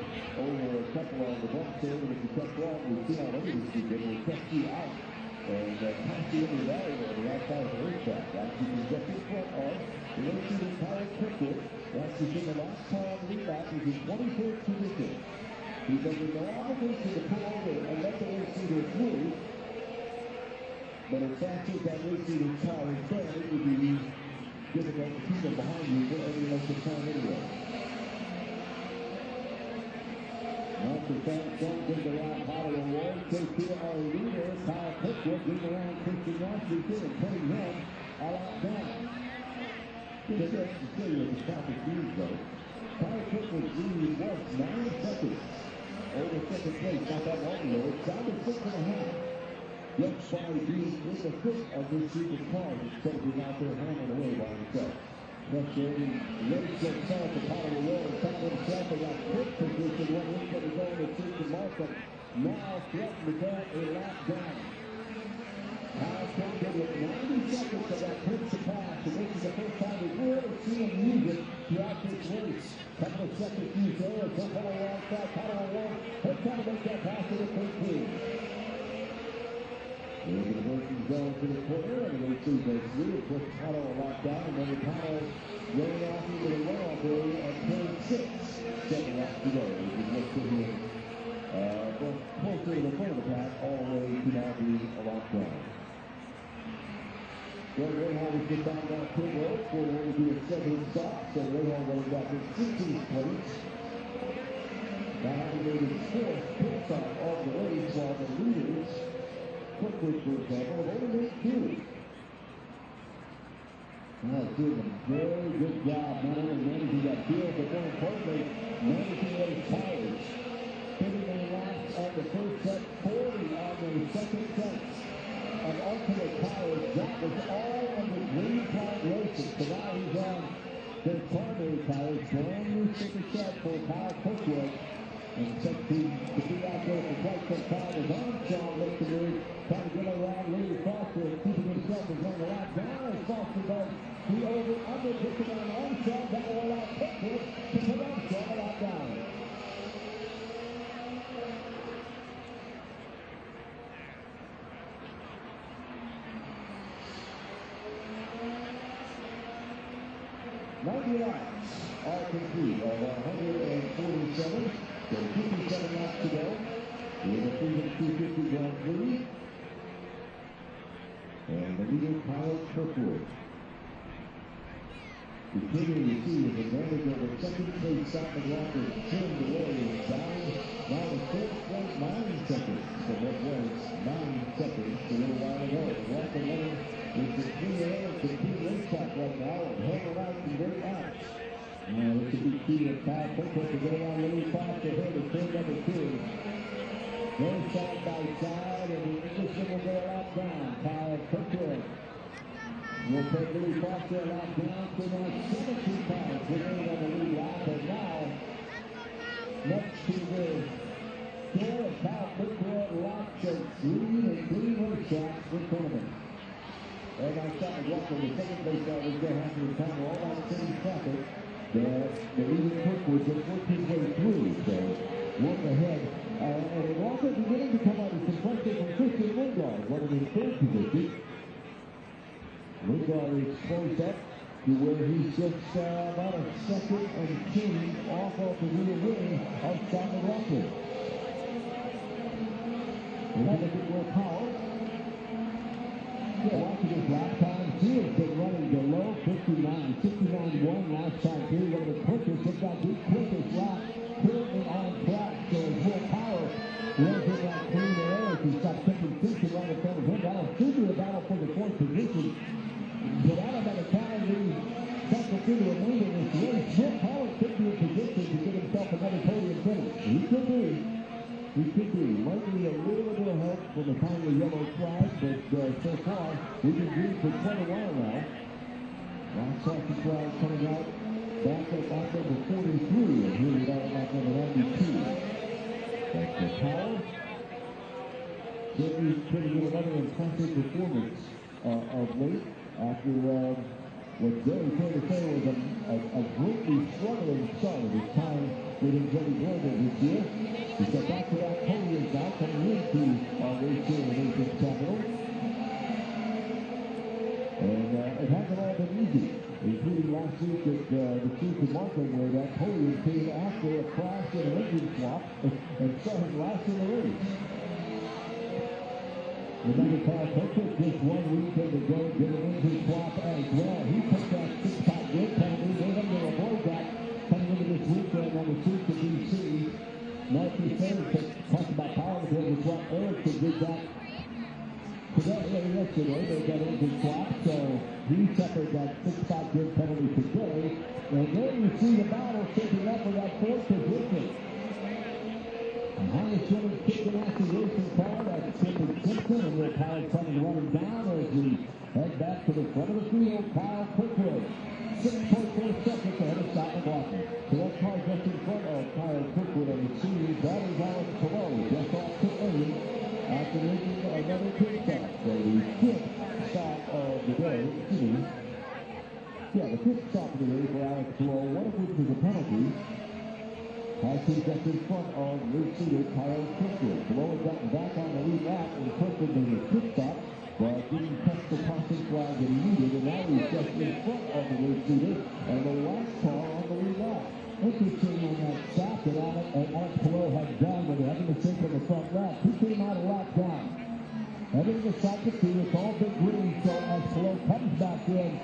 [SPEAKER 6] over a couple of the bumps there, but if you kept wrong, we see how others did, will kept you out. And pass you into that area on the outside of the racetrack. That's you can get in front of the race leader Kyle Kirkwood. That's in the last car on the lead lap, which is 23rd position. He's under no obligation to pull over and let the race leader through. But if that's what that race leader's car is done, it would be difficult to keep them behind you for every length of time anyway. After that, don't get around Pato Award. Take here our leader, Kyle Kirkwood, getting around Christian Rasmussen and putting him a lot down. Just to show you the traffic news, though. Kyle Kirkwood's lead was 9 seconds over second place. Not that long ago. It's down to 6.5. Next by being in the fifth of this group of cars instead of being out there hammering away by himself. Next year, he raised himself to Pato Award, found himself in that fifth position when he's going to go in the chase market. Now threatened to go a lap down. Kyle Kirkwood with 90 seconds of that pitch to pass, and this is the first time we've really seen him use it throughout this race. Couple of seconds used there, so far alongside Pato Award. He's trying to make that pass to the 13. There's the version going to the corner, and we'll see those three. It puts Pato a lot down, and then the Pato running off into the runoff area at turn 6. 7 laps to go. We can look to him closer to the front of the pack, all the way to now be a lot down. Well, Rahal was just down that pit road for what will be a 7th stop, so Rahal goes back to 16th place. Now he made his 4th pit stop of the race, while the leaders, Kirkwood, for example, have only made 2. Doing a very good job, not only managing that field, but more importantly, managing those tires. 39 laps on the first set, 40 on the second set of alternate tires. That was all on the Green Cloud Racing. So now he's on their primary tires. Brand new second set for Kyle Kirkwood. And set to be out there for quite some time as Armstrong makes the move, trying to get around Louis Foster and keeping himself as on the lap down as Foster does. He under picking on Armstrong, that will allow Kirkwood to put Armstrong a lap down. Laps are complete of 147. So 57 laps to go in the Freedom 250 Grand Prix. And the leader, Kyle Kirkwood. Continuing to see his advantage over second place South McLaughlin, Tim DeLorean down now to 4.9 seconds. So that was 9 seconds a little while ago. McLaughlin running is the 3A complete racetrack right now and hammer out some great laps. Now this could be key to Kyle Kirkwood to get around Louis Foster here to turn number 2. They're side by side, and the Englishman will go a lap down. Kyle Kirkwood
[SPEAKER 2] We'll take the lead Foster lap down to now 17 cars remaining on the lead lap, and now next to the door of Kyle Pitcock, lots of green and green racetracks in front of him. And I started walking the second place that was going to have to encounter all that city traffic. The leading Kirkwood just worked his way through, so look ahead. And it also beginning to come out with some pressure from Christian Lundgaard, running in third position. Lundgaard is closed up to where he's just about a second and change off of the rear wing of Scott McLaughlin. We're going to get more power. Yeah, watching his lap time, he has been running below 59.1 last time too. One of the quickest, if not the quickest lap currently on track. So his more power runs in that clean air as he stops taking Simpson right in front of him. That'll still be a battle for the fourth position. But out of that time, he cycled through the remainder of this race. More power could be in position to get himself another podium finish. He could be. He could be. Might be a little bit of help from the final yellow flag, but so far, we've been green for quite a while now. Last safety flag coming out back at lap number 43, and here we are at lap number 92. That's the power. Certainly going to get another impressive performance of late after what very fair to say was a greatly struggling start of his time within Jody Global this year. He got back to that podium now coming into our race here in the nation's capital. And it hasn't all been easy, including last week at the Prix of Markham, where that podium came after a crash and an engine swap and started last in the race. Remember, Kyle Pitcock just 1 weekend ago did an engine swap as well. He took that 6-pack grid penalty, made him to avoid that coming into this weekend on the streets of D.C. Matthew Ferris talked about power with him, what Erickson did that today or yesterday. They got engine swap, so he suffered that 6-pack grid penalty today. And then you see the battle taking up for that fourth position. And highest running kicking after racing car, that's Timmy Simpson, and their power trying to run him down as we head back to the front of the field. Kyle Pitcock, 6.4 seconds ahead of Scott McLaughlin. So that car just in front of Kyle Pitcock on the scene. That is Alex Palou, just off pit lane after making another pit stop. So the fifth stop of the day, the fifth stop of the day for Alex Palou, one of which was a penalty. He's just in front of lead-seated Kyle Pitcock. Palou had gotten back on the lead lap and Pitcock made a pit stop, but didn't touch the caution flag that he needed, and now he's just in front of the lead-seated and the last car on the lead lap. Interesting on that stop that Alex Palou had done when they had a mistake on the front left. He came out a lap down. Heading to stop the two, it's all big green, so as Palou comes back in,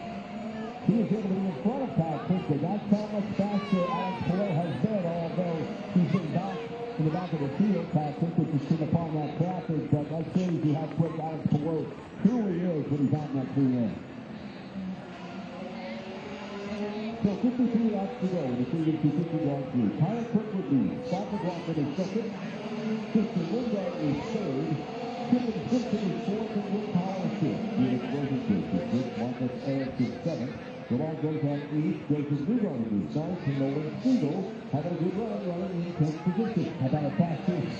[SPEAKER 2] he was able to be in front of Kyle Pitcock. That's how much faster Alex Palou has been, although he's been back in the back of the field. Kyle Pitcock has seen upon that traffic, but that shows you how quick Alex Palou truly is when he's out in that clean air. So 53 laps to go in the Freedom 250 Grand Prix. Kyle Pitcock leads. Scott McLaughlin is second. Christian Lundgaard is third. Tippin Simpson is fourth, and Will Power is fifth. Felix Rosenquist is fifth. Marcus Erickson is seventh. Galard goes on eighth. Joseph Newgarden is ninth. And Nolan Siegel having a good run, running in 10th position. How about a fastest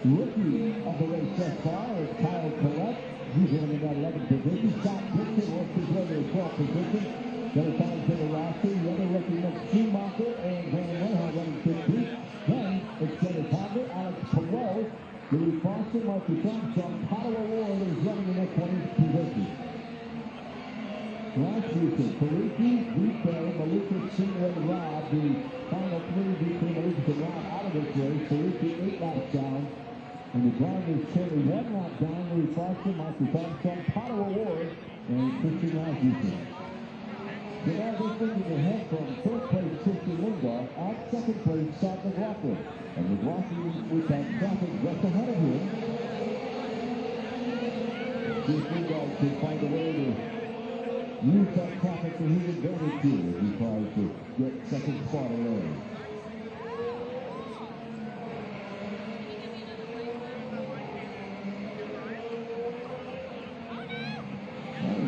[SPEAKER 2] rookie of the race thus far is Kyle Collette. He's running in that 11th position. Scott Dixon works his way to the 12th position. Then it's on to the roster. The other rookie next Schumacher and Brandon Rahal running 15th. Then it's Dennis Hogger, Alex Palou, Louis Foster, Marcus Armstrong, Tyler Ward is running in that 20th position. Last weekend, Parisi, Vito, Maluka, Stingray, Rob, the final three between Maluka and Rob out of this race. Parisi 8 laps down. And the drivers currently 1 lap down. Louis Foster, Marcus Armstrong, Tyler Ward, and Christian Rasmussen. So now they're thinking ahead from third place Christian Lundgaard, at second place Scott McLaughlin. And McLaughlin with that traffic just ahead of him. See if Lundgaard can find a way to use that traffic for his advantage here as he tries to get second spot away.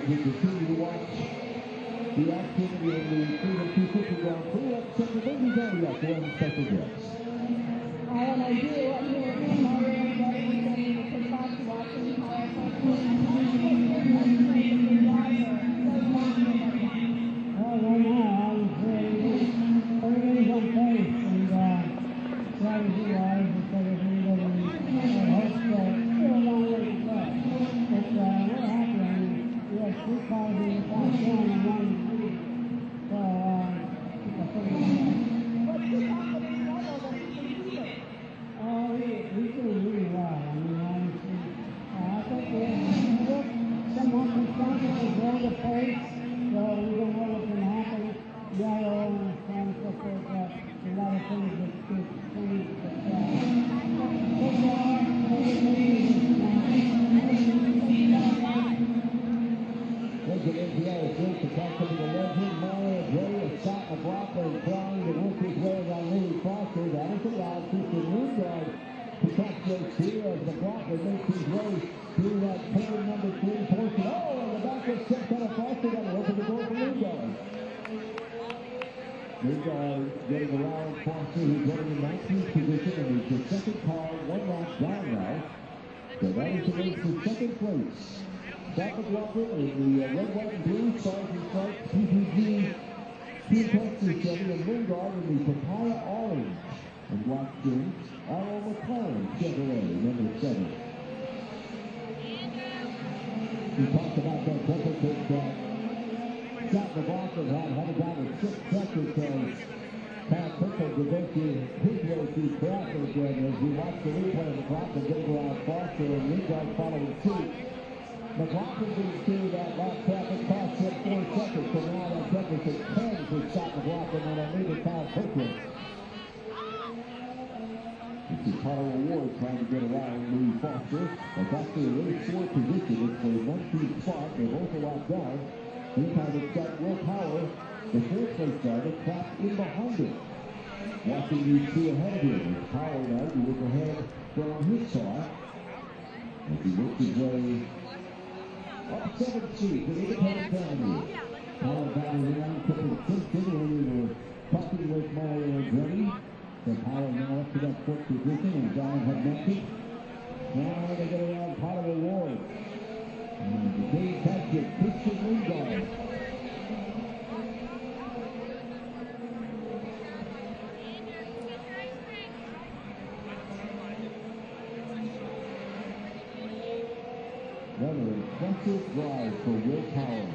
[SPEAKER 2] we continue to watch the activity in the Freedom 250 Grand Prix. Let's check the babies on the one special guest.
[SPEAKER 12] And I do want to hear from Mario, but we're getting the kickbox watching power
[SPEAKER 2] getting around Foster, who's running in 19th position, and he's the second car, one lap down now. So that is the race for second place. Scott McLaughlin in the red, white, and blue stars and stripes PPG Team Texas Chevy, and Lingard in the papaya orange and black skin. Arrow McLaren Chevrolet, number 7. We talked about that deficit that Scott McLaughlin had it down to 6 seconds as Pat Pickle to go through his way through traffic, and as we watch the replay, McLaughlin getting around Foster and Lingard following suit. McLaughlin didn't do that last traffic, cost him 4 seconds, so now that deficit 10 for Scott McLaughlin on a leader Kyle Pickle. This is Tyler Ward trying to get around Louis Foster. That's actually a really 4 position. It's for a 19th spot. They're both a lap down. Meantime, it's got Will Power, the 4th place driver, trapped in behind him. Watching you see ahead of him. It's Power now. He was ahead from his car as he worked his way up 7th Street to Independence Avenue. Power battling around Clifford Kingston when we were talking with Mario Andretti. So Power now up to that 4th position, and John had mentioned. Now they get around Tyler Ward. And the Dave Patrick, Christian Lingard. Another impressive drive for Will Power.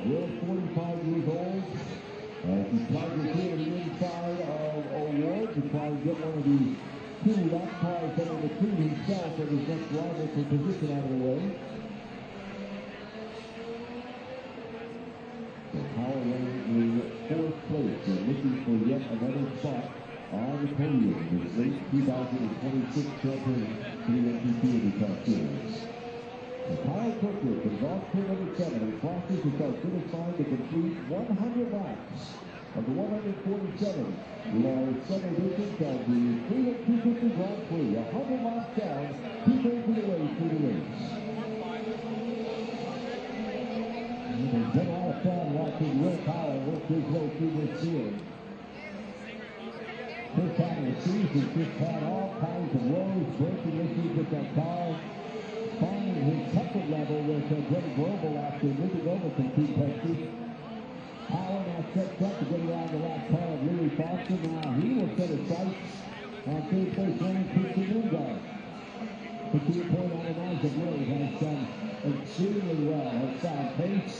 [SPEAKER 2] Will, 45 years old. He tried to clear the inside of O'Ward to try and get one of the 2 lap cars that are between himself and his next rival for position out of the way. So Power running in 4th place and looking for yet another spot on the podium in the late 2026 champion for the NTT IndyCar Series. So Kyle Kirkwood comes off turn number 7 and crosses his finish line to complete 100 laps of the 147. We are 7 editions of the Freedom 250 Grand Prix, 100 laps down, 2/3 of the way through the race. There's been a lot of fun watching Will Power work his way through this field. First time of the season, just had all kinds of woes, breaking issues with that car. Finding his comfort level with Greg Global after moving over from Team Texas. Power now sets up to get around the last car of Louis Foster. Now he will set his sights on 3rd place running Christian Lingard. But to your point, Ananas of Rose has done extremely well. Has found pace.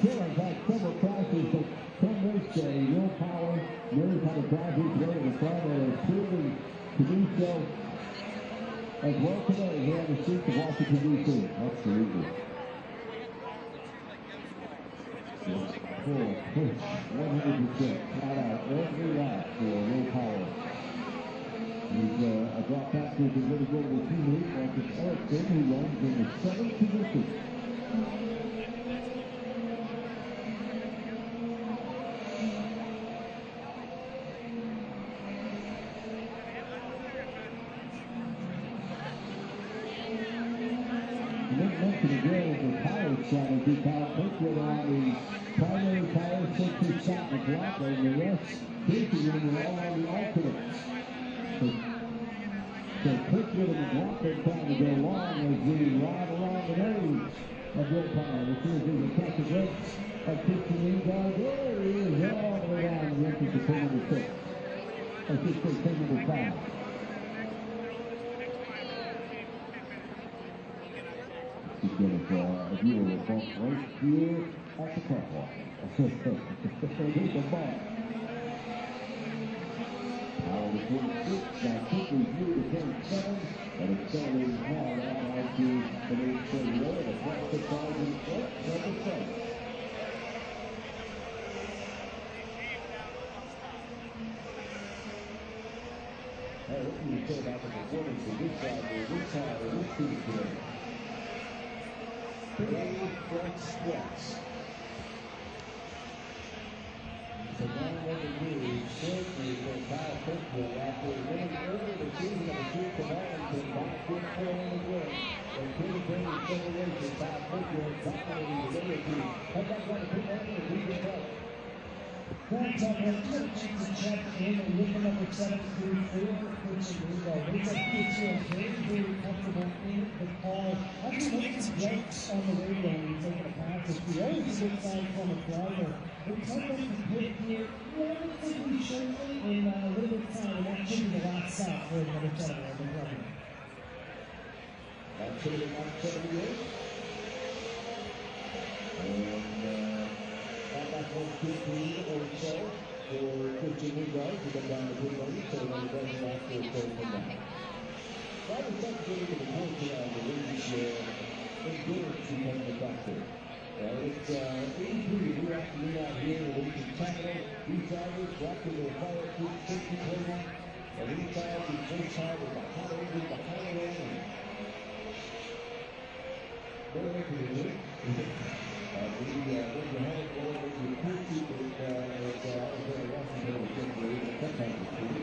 [SPEAKER 2] Still has had several crashes, but come race day, Will Power knows how to drive his way to the front and is proving to do so as well today here on the streets of Washington, D.C. Absolutely. Full push, 100%, flat out, every lap for Will Power. He's a drop back to the really good with teammate, Marcus Erickson, who runs in the 7th position.
[SPEAKER 13] It's going to be Kyle Kirkwood on the primary tire, safety shot McLaughlin, and the rest, Casey, and we're all on the alternates. So Kirkwood and McLaughlin trying to go long as we ride along the nose of Will Power. As soon as we attack the brakes of Christian Lingard, there he is all the way down the entrance to turn number 6. I should say turn number 5. He's going to a view of the bump right here at the catwalk. There's a bump. Power to 46, now quickly through to turn 7, and accelerating hard out to the main straight road. The plastic car in front, number 7. Hey, what can you say about the performance of this driver, this car, and this team today? Big front stretch. So now what to do is certainly for Kyle Kirkwood after winning early the season of the Duke of Arlington by 4 in the win. And pretty great acceleration. Kyle Kirkwood dominating the ability. Head back on the pit lane and lead it up.
[SPEAKER 6] Thanks, everyone. Just a chance to check in and look at number 7 through 4, Christian Lingard. They said he feels very, very comfortable in the car. After making some jokes on the radio when he's taking a practice, we always a good sign from a driver. We tell them to pit here relatively shortly in a little bit of time, and that should be the last stop for number 7 of the run.
[SPEAKER 13] That's it in Mark 78. And back on 15 or so for Christian Lingard to come down the pit lane, so when he does back to a third from that. That was not getting to the point around the race endurance becomes a factor. It's 83 year after year out here in Lincoln Capital. These drivers walking their fire through safety program. And inside the first time with the hot engine behind the lane. Very interesting. When you have it going over your crew chief and I was very Washington was just really the cut back the crew.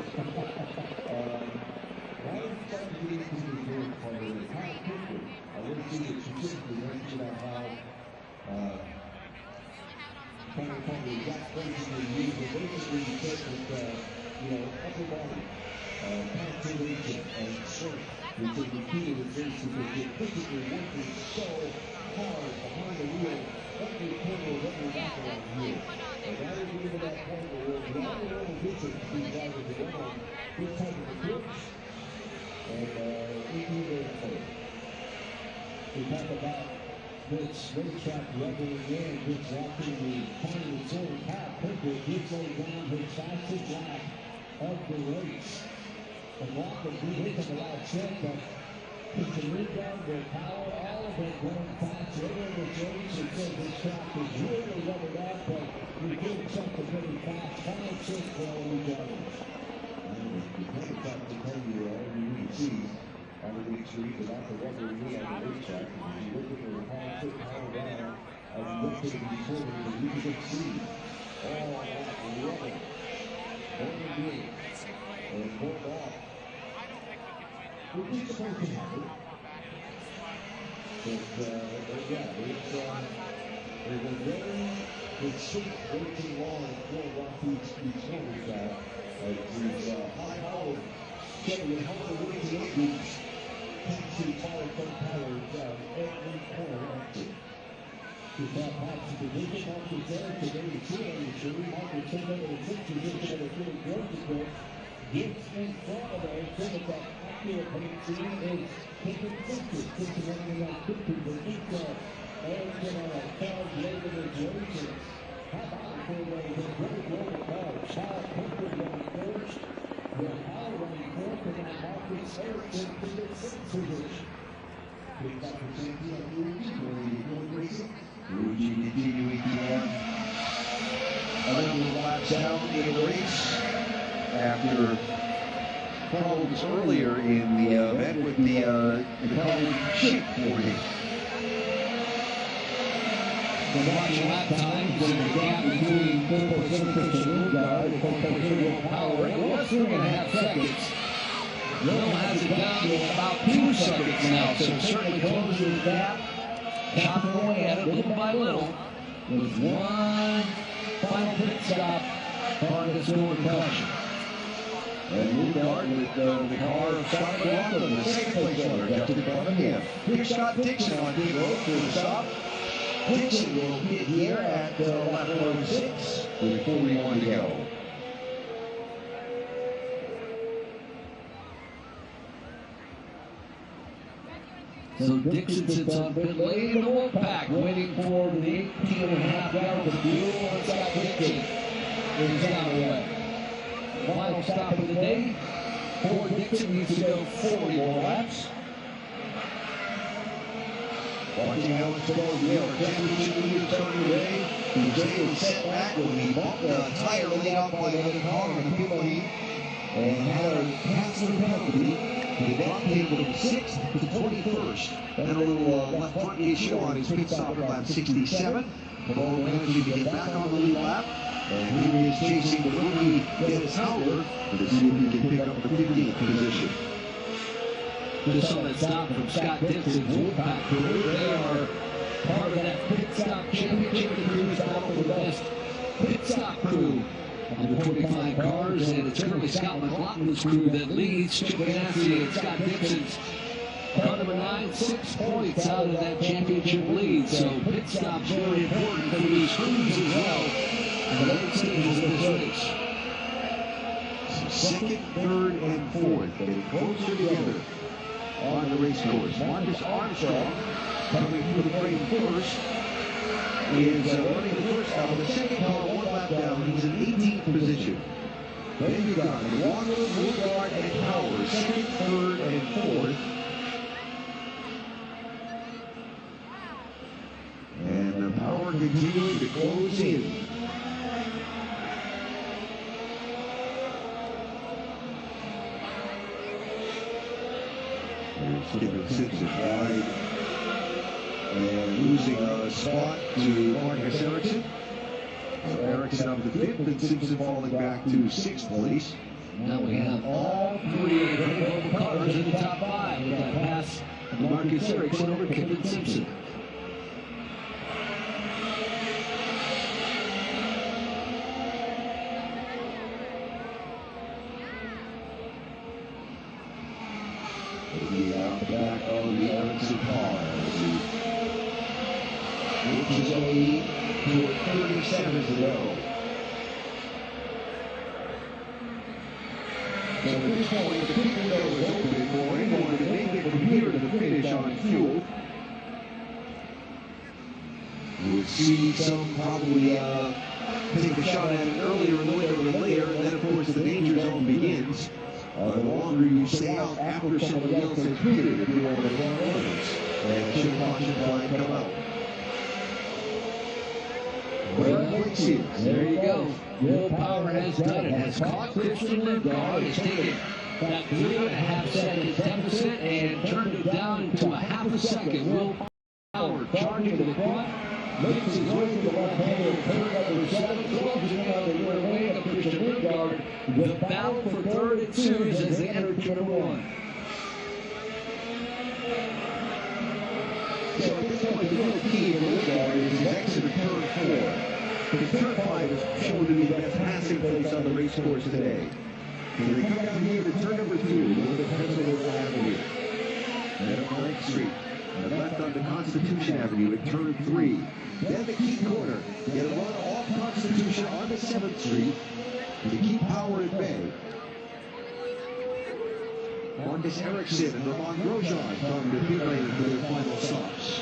[SPEAKER 13] Why is it starting to get into the very part of the high picture? I will see it specifically mentioned about how kind of the exact places they use, but basically you said that, upper body, conservation, and surf, which is the key to the race because you're physically working so hard behind the wheel, every corner of every lap around here. And now we're getting to that point where we're beyond the normal distance these drivers are going on this type of approach. And it's very close. We talk about this racetrack leveling in, just watching the final zone. Kyle Kirkwood just laid down his fastest lap of the race. And Walker beat him on the last set, but Christian Lingard, Will Power, all of them going fast. Later in the race, it says this track is really leveled up, but we did something really fast. 5-6 for all the drivers. And the perfect track to tell you all you need to see on the big street without the rubber wheel on the racetrack. If you look at the hard foot power down, as you look to the corner, you can just see all that rubber. Over here. And pulled off. Which is supposed to happen. But, yeah, there's a very safe racing law in Florida off these corners now. These high-powered Chevy and Honda racing engines can follow some power down every corner exit. Just have Max in position, Mark is there, today the 2 on the series, Mark is 10 over the 6, position over 30 growth to go. Gets in front of us, so that that accurate paint is taking pictures, taking everything on pictures, but it's Erickson on a card later in the races. How about the 4 lanes? It's very good at card. Kyle Kirkwood running first, Will Power running fourth, and now Marcus Erickson to the 6th position. Pick up the safety on Rudy, where he's going racing. Rudy continuing to run. Another lap down in the race. After problems earlier in the event with the colored sheet for him.
[SPEAKER 6] The watch lap times and the gap between 4.76 and Lingard and 4.31 Power. It was 3.5 seconds. Will has it down to about 2 seconds now, so certainly closing the gap.
[SPEAKER 5] chopping away at it little by little. With one final pit stop on this North caution.
[SPEAKER 10] And Lundgaard with the car of Scott McLaughlin, the second place runner, just in front of him. Here's Scott Dixon on pit road for the stop. Dixon will hit here at lap 106 with 41 to go.
[SPEAKER 5] So Dixon sits on pit lane in the Wolfpack, waiting for the 18.5 gallons of fuel on Scott Dixon. He's down the way. Final stop of the day. Ford Dixon needs to go 40 more laps.
[SPEAKER 10] Watching Alex Palou, the York Championship leader starting today. Jose was set back when he bumped the tire laid off by another car on the pit lane and had a pass-through penalty. He dropped him from 6th to 21st. Had a little left front issue on his pit stop at lap 67. Palou managing to get back on the lead lap. And here he is chasing the rookie Dennis Howler to see if he can pick up the 15th position.
[SPEAKER 5] Just on that stop from Scott Dixon's Wolfpack crew. They are part of that pit stop championship. The crew's battle for the best pit stop crew of the 25 cars. And it's currently Scott McLaughlin's crew that leads. Chip Ganassi and Scott Dixon's car number 9, 6 points out of that championship lead. So pit stop's very important for these crews as well in the late stages of this race.
[SPEAKER 10] So second, third, and fourth getting closer together on the race course. Marcus Armstrong coming through the frame first is running the first out of the second car, 1 lap down. He's in 18th position. Then you got McLaughlin, Lundgaard, and Power, second, third, and fourth. And the Power continuing to close in. Kevin Simpson wide and losing a spot to Marcus Ericsson. So Ericsson up to 5th and Simpson falling back to 6th place.
[SPEAKER 5] Now we have all 3 of the global cars in the top 5 with that pass of Marcus Ericsson over Kevin Simpson.
[SPEAKER 10] Out the back of the Ericsson car, which is only 37 to go. So at this point, the pit window is open for anyone to make it from here to the finish on fuel. You would see some probably take a shot at it earlier in the window than later, and then of course the danger zone begins. The longer you stay out after somebody else has pitted, if you're one of the front runners, and should caution flag come out.
[SPEAKER 5] There you go. Will Power has done it. Has caught Christian Lundgaard. Has taken that 3.5 second deficit and turned it down into a half a second. Will Power charging to the front. Makes his way to the left-hander, turn number 7, closing in on the rear wing of Christian Lundgaard. The battle for third and twos as they enter turn 1.
[SPEAKER 10] So at this point, the real key for Lundgaard is his exit of turn 4. Because turn 5 is shown to be the best passing place on the race course today. When they come down here to turn number 2, look at the Pennsylvania Avenue. And up 9th Street. And left onto Constitution Avenue at turn 3. Then the key corner. Get a run off Constitution onto 7th Street to keep Power at bay. Marcus Ericsson and Roman Grosjean come to pit lane for their final stops.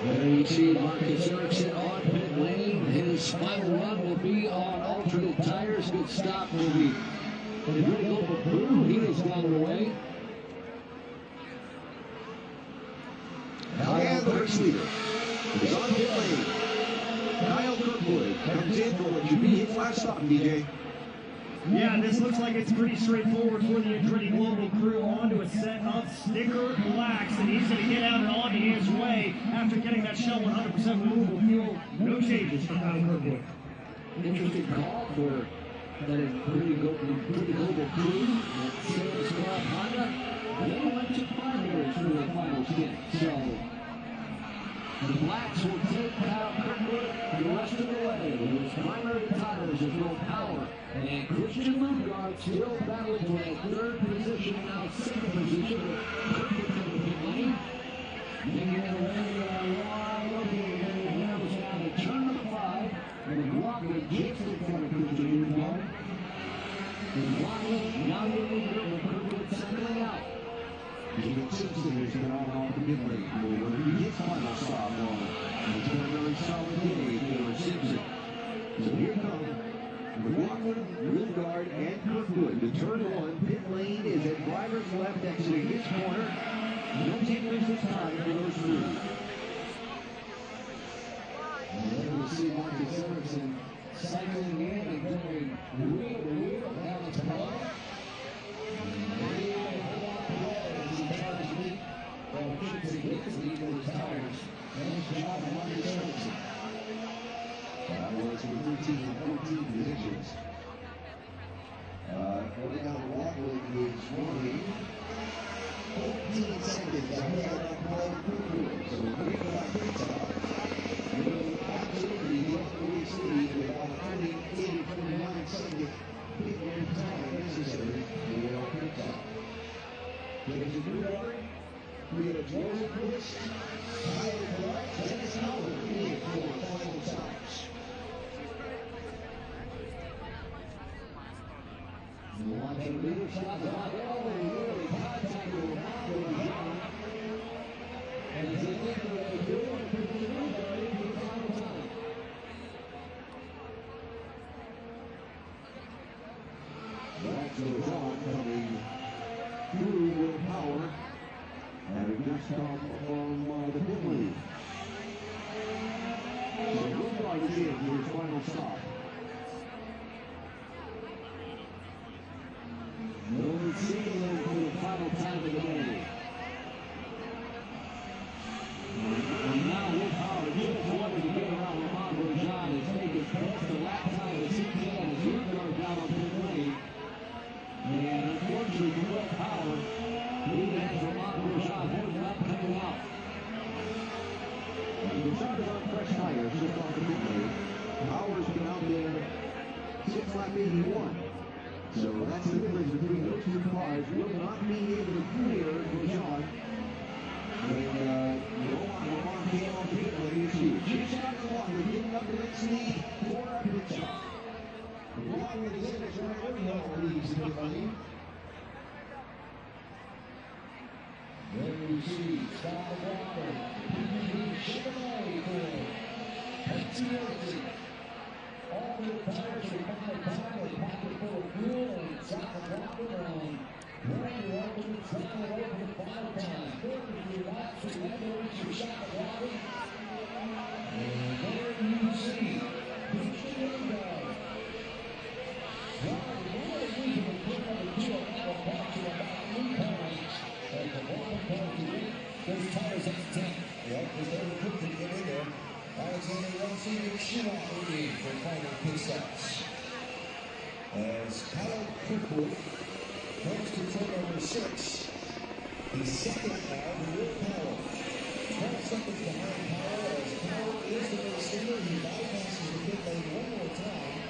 [SPEAKER 5] There you see Marcus Ericsson on pit lane. His final run will be on alternate tires. Good stop will be ready to go for Prix. He is on the way.
[SPEAKER 10] And the race leader is on pit lane. Kyle Kirkwood comes in for what should be his last stop, DJ.
[SPEAKER 11] Yeah, this looks like it's pretty straightforward for the Andretti Global crew. Onto a set of sticker blacks, and he's going to get out and on his way after getting that Shell 100% renewable fuel. No changes for Kyle Kirkwood.
[SPEAKER 5] Interesting call for that Andretti Global crew. That Sales Club Honda. They went to 5 years for the final stint. So The blacks will take Kyle Kirkwood the rest of the way. His primary tires is Will Power. And Christian Lundgaard still battling for that third position, now second position. Kirkwood from the pit lane. Making their way wide open. And now it's down to turn number 5. And McLaughlin gets in front of Christian Lundgaard. And McLaughlin now getting in front of Kirkwood settling out.
[SPEAKER 10] David Simpson has been out off the mid lane for his final stop on. It's been a very solid day for Simpson. So here come McLaughlin, Lundgaard, and Kirkwood. The turn 1 pit lane is at driver's left exiting this corner. No takers this time for those three.
[SPEAKER 5] And then we see Marcus Erickson cycling in and going wheel to wheel down the below. Efficiency gets the lead with his tires. Nice job of Marcus Erickson.
[SPEAKER 10] Was with 13 and 14 positions. Going out Walkley is running 14 seconds ahead of Paul Kirkwood. So great back to the top. Absolutely the race lead with about 29 second pit lane time necessary for pit stop. There's a new order. We have Joseph Lewis, Tyler Clark, Dennis Howard in for final stops.
[SPEAKER 5] Watching leader shots on really contact with John. And as they get the way through, and people in the final time.
[SPEAKER 10] That goes on coming through Will Power. Having just come from the pit lane. So Lundgaard is in for his final stop.
[SPEAKER 5] No single for the final time of the day. And now Will Power just wanted to get around Lamont Grosjean as they get past the lap time of 6-10 as Lundgaard down on pit lane. And unfortunately for Will Power, he has Lamont Grosjean holding up, coming out.
[SPEAKER 10] The start is on fresh tires just off the pit lane. Power's been out there since lap 81. So that's the difference between those two cars. Will not be able to clear Grosjean. And Lamont came on pit lane. It's huge. Chase out McLaughlin, getting up to next lead for our pit stop. McLaughlin is in his right over leads the pit lane.
[SPEAKER 5] Then we see Scott McLaughlin, PPV Chevrolet for Patriot. All the tires are final time, a pocket full of fuel, and Scott McLaughlin on running over, trying over the final time. 33 laps, so we never reach Scott McLaughlin. And there you see Christian Lundgaard. Driving really leading the pit number 2 on that one back to about 3 points. And the bottom part to win, those tires up to 10.
[SPEAKER 13] Yeah, because they were quick to get in there. Alexander Rossi and Schumacher in for final pit stops. As Kyle Kirkwood comes to turn number 6, he's second now to Will Power. 12 seconds behind Power as Power is the race leader. He bypasses the pit lane one more time.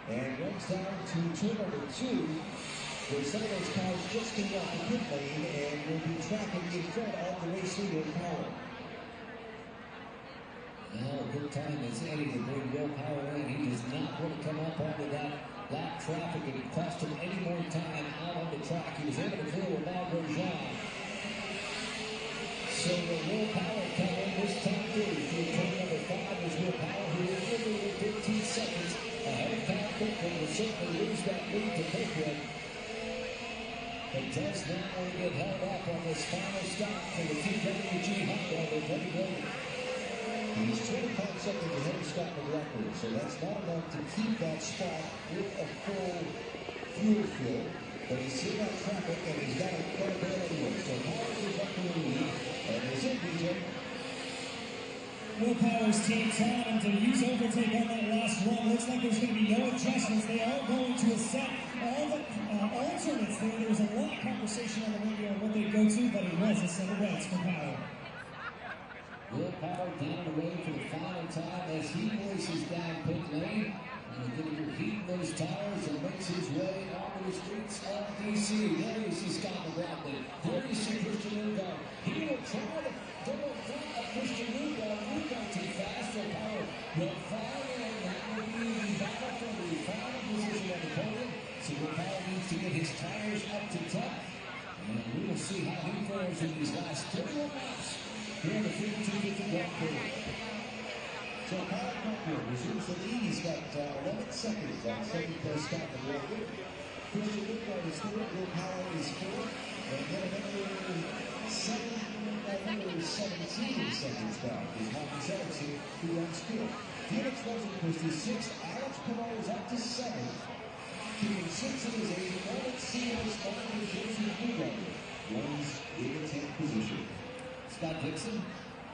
[SPEAKER 13] And runs down to turn number 2. Where some of those cars just came off the pit lane and will be tracking in front of the race leader Power.
[SPEAKER 5] Now a good time is Eddie to bring Will Power in. He does not want to come up onto that lap traffic, and it cost him any more time out on the track. He was able to clear Lamont Grosjean. So Will Power come in this time through turn number 5 is Will Power, who is literally 15 seconds ahead of Kyle Kirkwood. Will certainly lose that lead to Kirkwood. But does not want to get held up on this final stop for the TWG Honda with Eddie Brody.
[SPEAKER 13] He's 25 seconds ahead of Scott McLaughlin, so that's not enough to keep that spot with a full fuel fill. But he's sitting on traffic and he's got a quite a bit anyway. So Powers is up to the lead, and is it, DJ?
[SPEAKER 11] Will Power's team trying to use overtake on that last run. Looks like there's going to be no adjustments. They are going to a set
[SPEAKER 6] alternates there. There was a lot of conversation on the radio on what they'd go to, but it was a set of reds for Power.
[SPEAKER 5] Will Power down the road for the final time as he races down pit lane. And going to heat those tires and makes his way onto the streets of D.C. There you see Scott McLaughlin. There you see Christian Lundgaard. He will try to go in front of Christian Lundgaard. Lundgaard too fast for Power. Will fly in. That will be the battle for the final position on the podium. So Will Power needs to get his tires up to 10. And we will see how he fares in these last 31 laps here in the 5250 Grand Prix.
[SPEAKER 13] So Kyle Kirkwood resumes the lead. He's got 11 seconds on second place Scott McLaughlin. Christian Lundgaard is third. Will Power is fourth. And then another 17 seconds back is Marcus Ericsson, who runs fifth. Felix Rosenquist is sixth. Alex Palou is up to seventh. Keeping six in his eighth. Norman Seals, Martin Jason Lundgaard runs in the 10th position.
[SPEAKER 5] Scott Dixon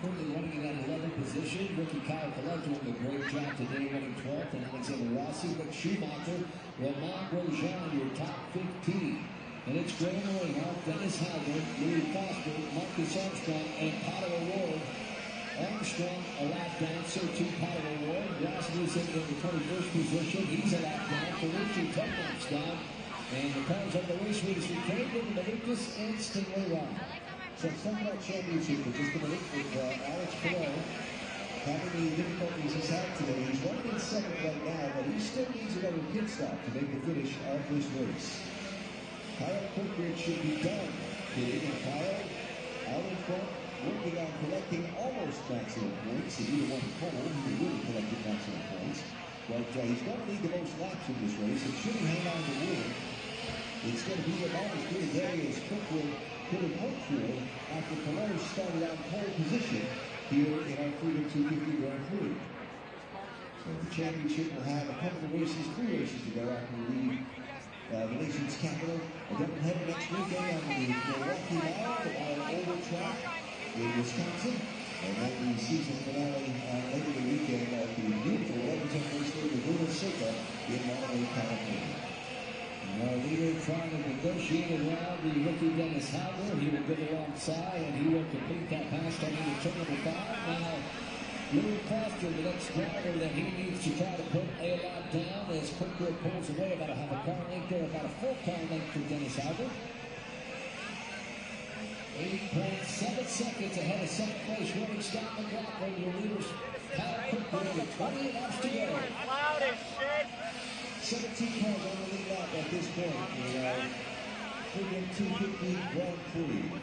[SPEAKER 5] currently running in that 11th position. Rookie Kyle Collette doing a great job today, running 12th. And Alexander Rossi, Rick Schumacher, Romain Grosjean, your top 15. And it's Graham Rahal, Dennis Howard, Louis Foster, Marcus Armstrong, and Pato O'Ward. Armstrong a lap down, so too Pato O'Ward. Rasmussen in the 21st position. He's a lap down. Ferrucci 10 laps down. And the cars on the race leaders returned into Lucas and Stingray Ryan.
[SPEAKER 13] So let's talk about championship for just a minute with Alex Palou having the difficulties he's had today. He's running in second right now, but he still needs another pit stop to make the finish of this race. Kyle Kirkwood should be done hitting, and Kyle out in front, working on collecting almost maximum points. If he'd have won the pole, he would have collected maximum points. But he's going to need the most laps in this race, and should he hang on to win, it's going to be about as good a day as Kirkwood could have hoped for after Palou started on pole position here in our Freedom 250 Grand Prix. So the championship will have a couple of races, 3 races to go after we leave the nation's capital. A doubleheader next weekend on the Milwaukee Mile, our oval track in Wisconsin. And then the season finale later in the weekend at the beautiful Represent Race Day, the Laguna Seca in Monterey, California.
[SPEAKER 5] Our leader trying to negotiate around the rookie Dennis Howard. He will get alongside and he will complete that pass on into turn number 5. Now, Louis Foster, the next driver that he needs to try to put a lap down as Kirkwood pulls away about a half a car length there, about a full car length for Dennis Howard. 8.7 seconds ahead of second place running Scott McLaughlin. Your leaders, Kyle Kirkwood with 28 laps to go.
[SPEAKER 9] Loud as shit.
[SPEAKER 13] 17 cars on the lead lap at this point in our Freedom 250 Grand Prix.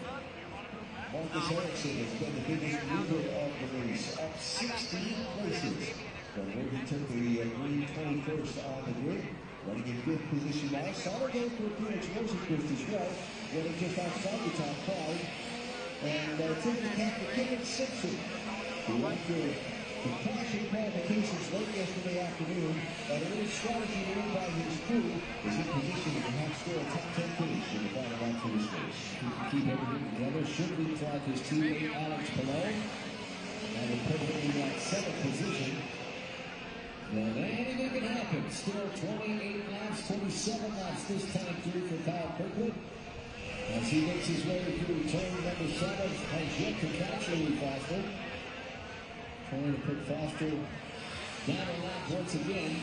[SPEAKER 13] Marcus Ericsson has been the biggest mover of the race, up 16 places from where he took the green 21st on the grid. Running in 5th position now. Solid day for Felix Rosenquist as well, running just outside the top 5. And taking the cap for Kevin Simpson, who after the crashing qualifications late yesterday afternoon, and a little strategy made by his crew is in position to perhaps score a top 10 finish in the final lap of this race.
[SPEAKER 5] He can keep everything together. Should leapfrog his teammate Alex Palou. And will put him in that 7th position. And anything can happen. Still 28 laps, 27 laps this time through for Kyle Kirkwood. As he makes his way through turn number 7, has yet to catch Louis Foster. Trying to put Foster down a lap once again.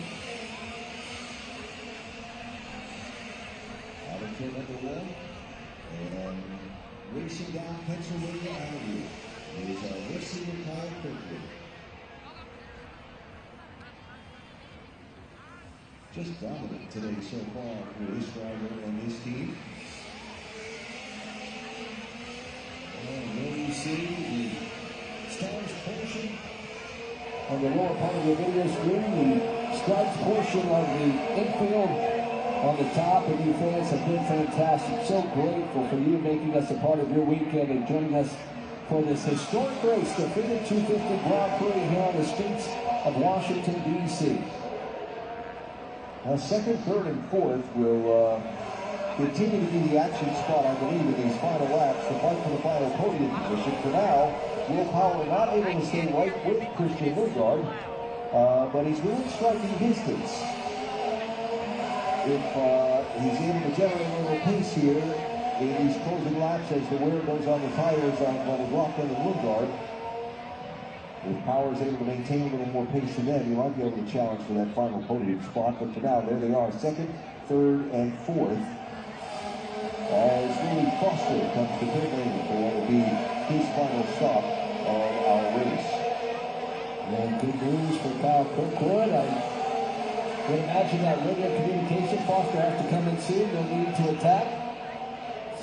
[SPEAKER 13] Out of turn number 1, and racing down Pennsylvania Avenue is our racing Kyle Kirkwood. Just dominant today so far for this driver and this team.
[SPEAKER 5] And there you see the stars portion on the lower part of the video screen, the stripes portion of the infield on the top, and you fans have been fantastic. So grateful for you making us a part of your weekend and joining us for this historic race, the Freedom 250 Grand Prix here on the streets of Washington, D.C.
[SPEAKER 13] Now, second, third, and fourth will continue to be the action spot, I believe, in these final laps. The fight for the final podium position. For now, Will Power not able to stay right with Christian Lundgaard, but he's within striking distance. If
[SPEAKER 2] he's able to generate a little pace here in these closing laps as the wear goes on the tires on McLaughlin and Lundgaard. If Power's able to maintain a little more pace than them, he might be able to challenge for that final podium spot. But for now, there they are, second, third, and fourth. As Willie Foster comes to pit lane for what will be his final stop of our race.
[SPEAKER 5] And good news for Kyle Kirkwood. I would imagine that radio communication, Foster has to come in soon, no need to attack.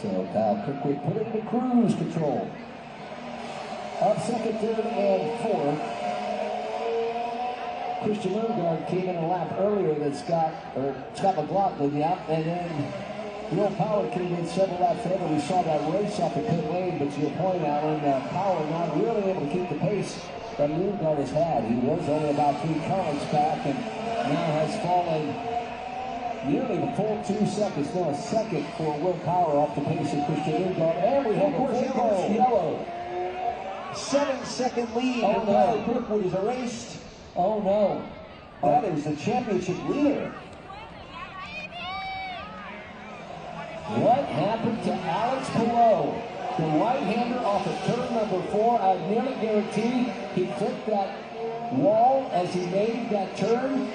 [SPEAKER 5] So Kyle Kirkwood put it into cruise control. Up second, third, and fourth. Christian Lundgaard came in a lap earlier than Scott McLaughlin, and then Will Power came in several laps later. We saw that race off the pit lane, but to your point, Alan, Power not really able to keep the pace that Lundgaard has had. He was only about 3 car back, and now has fallen nearly the full 2 seconds. Now a second for Will Power off the pace of Christian Lundgaard, and we have a full yellow.
[SPEAKER 2] 7-second lead. Oh, no. Kirkwood is erased.
[SPEAKER 5] Oh, no.
[SPEAKER 2] That is the championship leader.
[SPEAKER 5] What happened to Alex Palou? The right-hander off of turn number 4. I nearly guarantee he clipped that wall as he made that turn.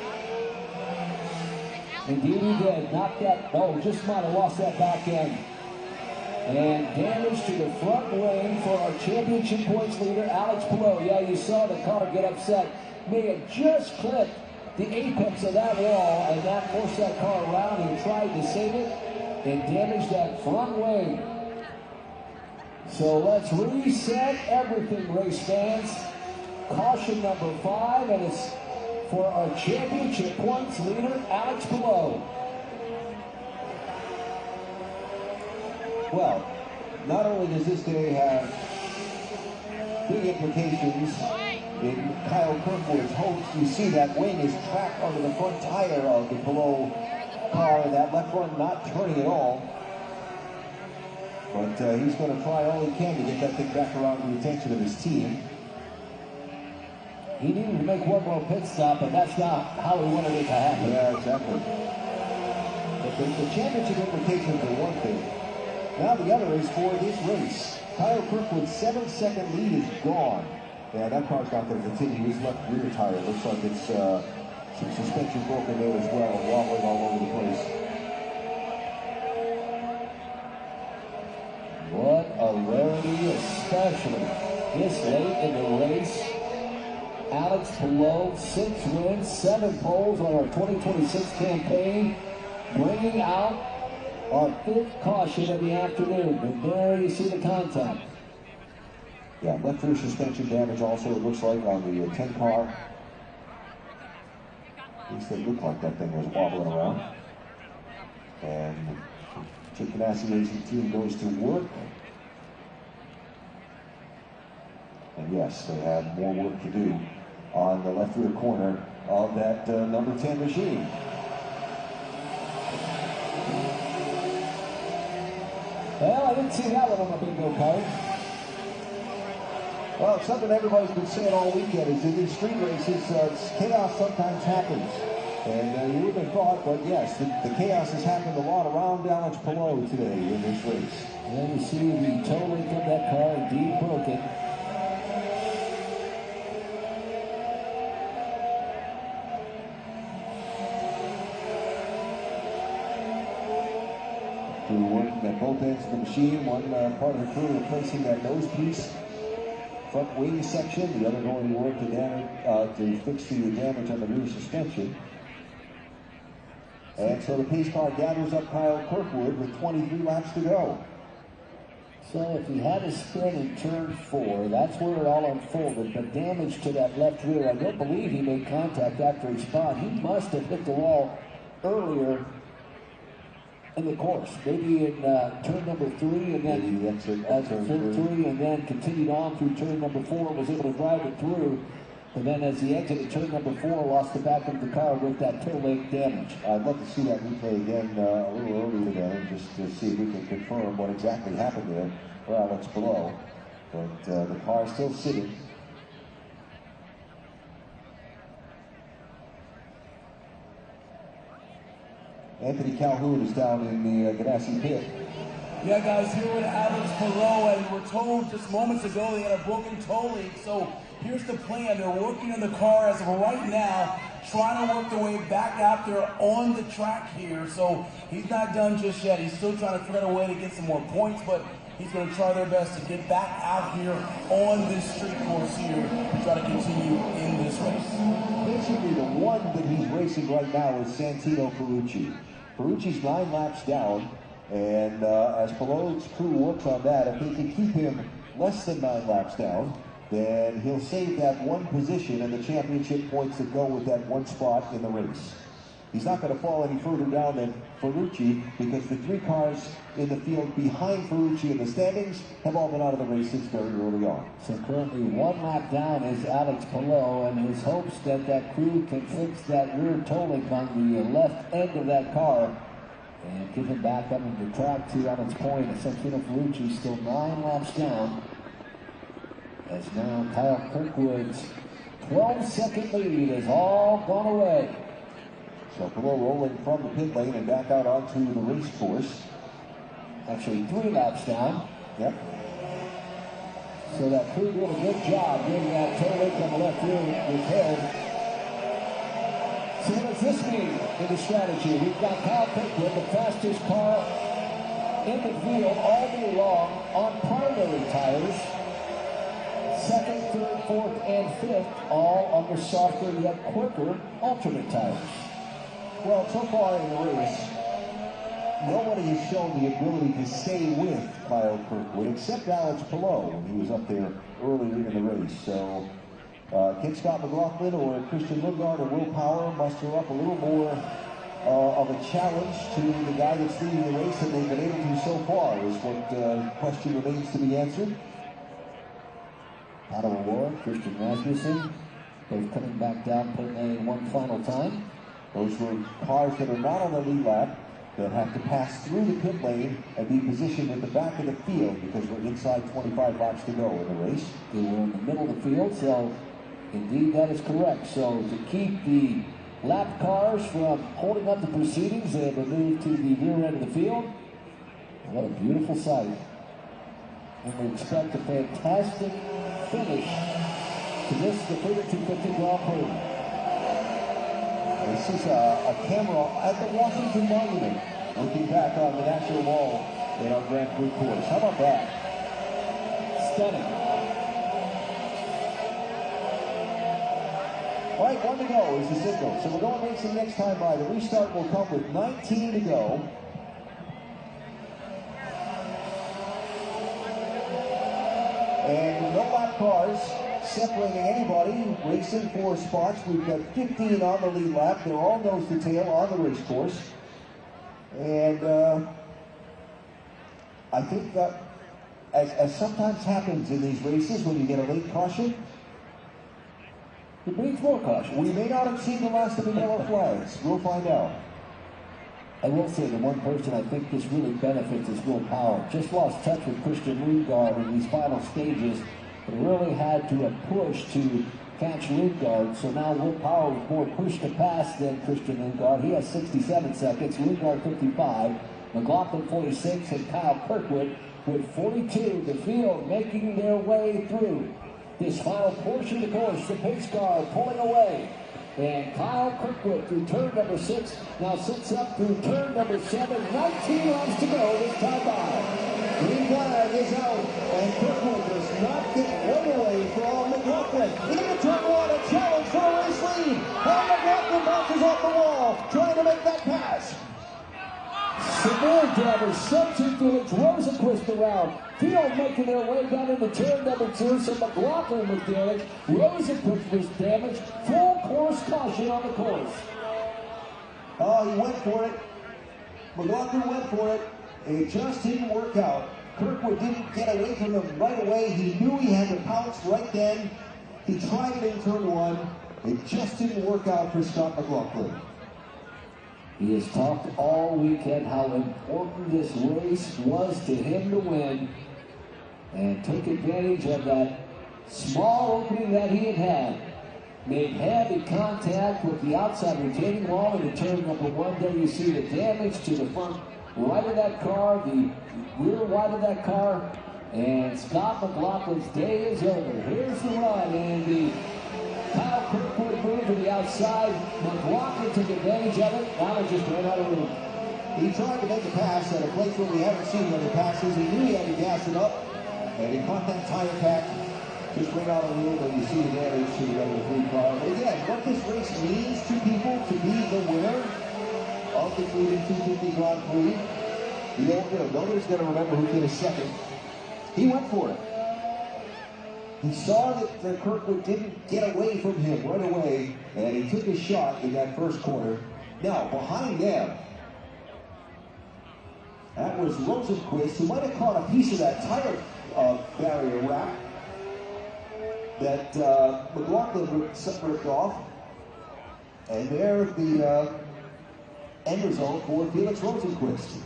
[SPEAKER 5] Indeed he did. Knocked that, just might have lost that back end. And damage to the front wing for our championship points leader, Alex Palou. Yeah, you saw the car get upset. May have just clipped the apex of that wall, and that forced that car around. He tried to save it and damaged that front wing. So let's reset everything, race fans. Caution number 5, and it's for our championship points leader, Alex Palou.
[SPEAKER 2] Well, not only does this day have big implications in Kyle Kirkwood's hopes, you see that wing is trapped under the front tire of the Palou car, that left one not turning at all. But he's going to try all he can to get that thing back around the attention of his team.
[SPEAKER 5] He needed to make one more pit stop, but that's not how he wanted it to happen.
[SPEAKER 2] Yeah, exactly. But the championship implications are one thing. Now the other is for this race. Kyle Kirkwood's 7-second lead is gone. Yeah, that car's not going to continue. His left rear tire looks like it's some suspension broken there as well, wobbling all over the place.
[SPEAKER 5] What a rarity, especially this late in the race. Alex Palou, 6 wins, 7 poles on our 2026 campaign, bringing out our 5th caution of the afternoon. And there you see the contact.
[SPEAKER 2] Yeah, left rear suspension damage also, it looks like, on the 10 car. At least it looked like that thing was wobbling around. And Chip Ganassi Racing team goes to work. And yes, they have more work to do on the left rear corner of that number 10 machine.
[SPEAKER 5] Well, I didn't see that one on the bingo card.
[SPEAKER 2] Well, it's something everybody's been saying all weekend is in these street races, chaos sometimes happens. And you would have thought, but yes, the chaos has happened a lot around Alex Palou today in this race.
[SPEAKER 5] And you see the toe link of that car indeed broken.
[SPEAKER 2] Through working at both ends of the machine, one part of the crew replacing that nose piece, front wing section, the other going to work to fix the damage on the rear suspension. And so the pace car gathers up Kyle Kirkwood with 23 laps to go.
[SPEAKER 5] So if he had a spin in turn 4, that's where it all unfolded. But damage to that left rear, I don't believe he made contact after he spun. He must have hit the wall earlier in the course, maybe in turn number 3, and then turn 3, and then continued on through turn number 4, and was able to drive it through. And then as he exited turn number 4, lost the back of the car with that toe link damage.
[SPEAKER 2] I'd love to see that replay again a little earlier today, just to see if we can confirm what exactly happened there for Alex Palou. But the car is still sitting. Anthony Calhoun is down in the Ganassi pit.
[SPEAKER 3] Yeah, guys, here with Alex Palou, and we're told just moments ago they had a broken toe leak. So here's the plan. They're working on the car as of right now, trying to work their way back out there on the track here. So he's not done just yet. He's still trying to figure out a way to get some more points, but he's going to try their best to get back out here on this street course here to try to continue in this race.
[SPEAKER 2] Basically, the one that he's racing right now is Santino Ferrucci. Ferrucci's 9 laps down, and as Palou's crew works on that, if they can keep him less than 9 laps down, then he'll save that one position and the championship points that go with that one spot in the race. He's not going to fall any further down than Ferrucci because the 3 cars in the field behind Ferrucci in the standings have all been out of the race since very early on.
[SPEAKER 5] So currently 1 lap down is Alex Palou, and his hopes that that crew can fix that rear toe link on the left end of that car and get him back up into the track to Alex Point. Santino Ferrucci still 9 laps down. As now Kyle Kirkwood's 12-second lead has all gone away.
[SPEAKER 2] So Palou rolling from the pit lane and back out onto the race course.
[SPEAKER 5] Actually 3 laps down.
[SPEAKER 2] Yep.
[SPEAKER 5] So that crew did a good job getting that toe link on the left rear repaired. So what does this mean in the strategy? We've got Kyle Kirkwood, the fastest car in the field all day long on primary tires. 2nd, 3rd, 4th, and 5th, all under softer yet quicker alternate tires.
[SPEAKER 2] Well, so far in the race, nobody has shown the ability to stay with Kyle Kirkwood except Alex Palou when he was up there earlier in the race. So, can Scott McLaughlin or Christian Lundgaard or Will Power muster up a little more of a challenge to the guy that's leading the race than they've been able to so far is what question remains to be answered.
[SPEAKER 5] Otto O'Rourke, Christian Rasmussen, both coming back down pit lane one final time.
[SPEAKER 2] Those were cars that are not on the lead lap that have to pass through the pit lane and be positioned at the back of the field because we're inside 25 laps to go in the race.
[SPEAKER 5] They were in the middle of the field, so indeed that is correct. So to keep the lap cars from holding up the proceedings, they have been moved to the rear end of the field. What a beautiful sight. And we expect a fantastic finish to this, the Freedom 250 Grand Prix.
[SPEAKER 2] This is a camera at the Washington Monument looking back on the National Mall in our Grand Prix course. How about that?
[SPEAKER 5] Stunning.
[SPEAKER 2] All right, 1 to go is the signal. So we're going racing next time by. The restart will come with 19 to go. And no lap cars separating anybody, racing for spots. We've got 15 on the lead lap. They're all nose to tail on the race course. And I think that, as sometimes happens in these races when you get a late caution, it brings more caution. We may not have seen the last of the yellow flags. We'll find out.
[SPEAKER 5] I will say the one person I think this really benefits is Will Power. Just lost touch with Christian Lundgaard in these final stages, but really had to push to catch Lundgaard. So now Will Power was more pushed to pass than Christian Lundgaard. He has 67 seconds, Lundgaard 55, McLaughlin 46, and Kyle Kirkwood with 42. The field making their way through this final portion of the course. The pace car pulling away. And Kyle Kirkwood through turn number 6 now sits up through turn number 7. 19 laps to go this time by.
[SPEAKER 2] Green flag is out, and Kirkwood does not get one away from McLaughlin. Into turn 1, a challenge for a race lead. And McLaughlin bounces off the wall, trying to make that pass.
[SPEAKER 5] Severe damage, Sunset Village, Rosenquist around. Field making their way down into turn number 2, so McLaughlin was damaged. Rosenquist was damaged. Full course caution on the course.
[SPEAKER 2] Oh, he went for it. McLaughlin went for it. It just didn't work out. Kirkwood didn't get away from him right away. He knew he had to pounce right then. He tried it in turn 1. It just didn't work out for Scott McLaughlin.
[SPEAKER 5] He has talked all weekend how important this race was to him to win, and took advantage of that small opening that he had had. made heavy contact with the outside retaining wall in turn number 1. There you see the damage to the front right of that car, the rear wide of that car, and Scott McLaughlin's day is over. Here's the run, and the Kyle Kirkwood moved to the outside. McLaughlin took advantage of it. Now they just ran out of room.
[SPEAKER 2] He tried to make a pass at a place where we haven't seen many passes. He knew he had to gas it up, and he caught that tire pack. Just ran out of room, and you see the damage to the other 3 car. But again, what this race means to people to be the winner of the Cleveland 250 Grand Prix, nobody's going to remember who finished second. He went for it. He saw that Kirkwood didn't get away from him right away, and he took a shot in that first corner. Now, behind them, that was Rosenquist, who might have caught a piece of that tire barrier wrap that McLaughlin ripped off. And there the end result for Felix Rosenquist.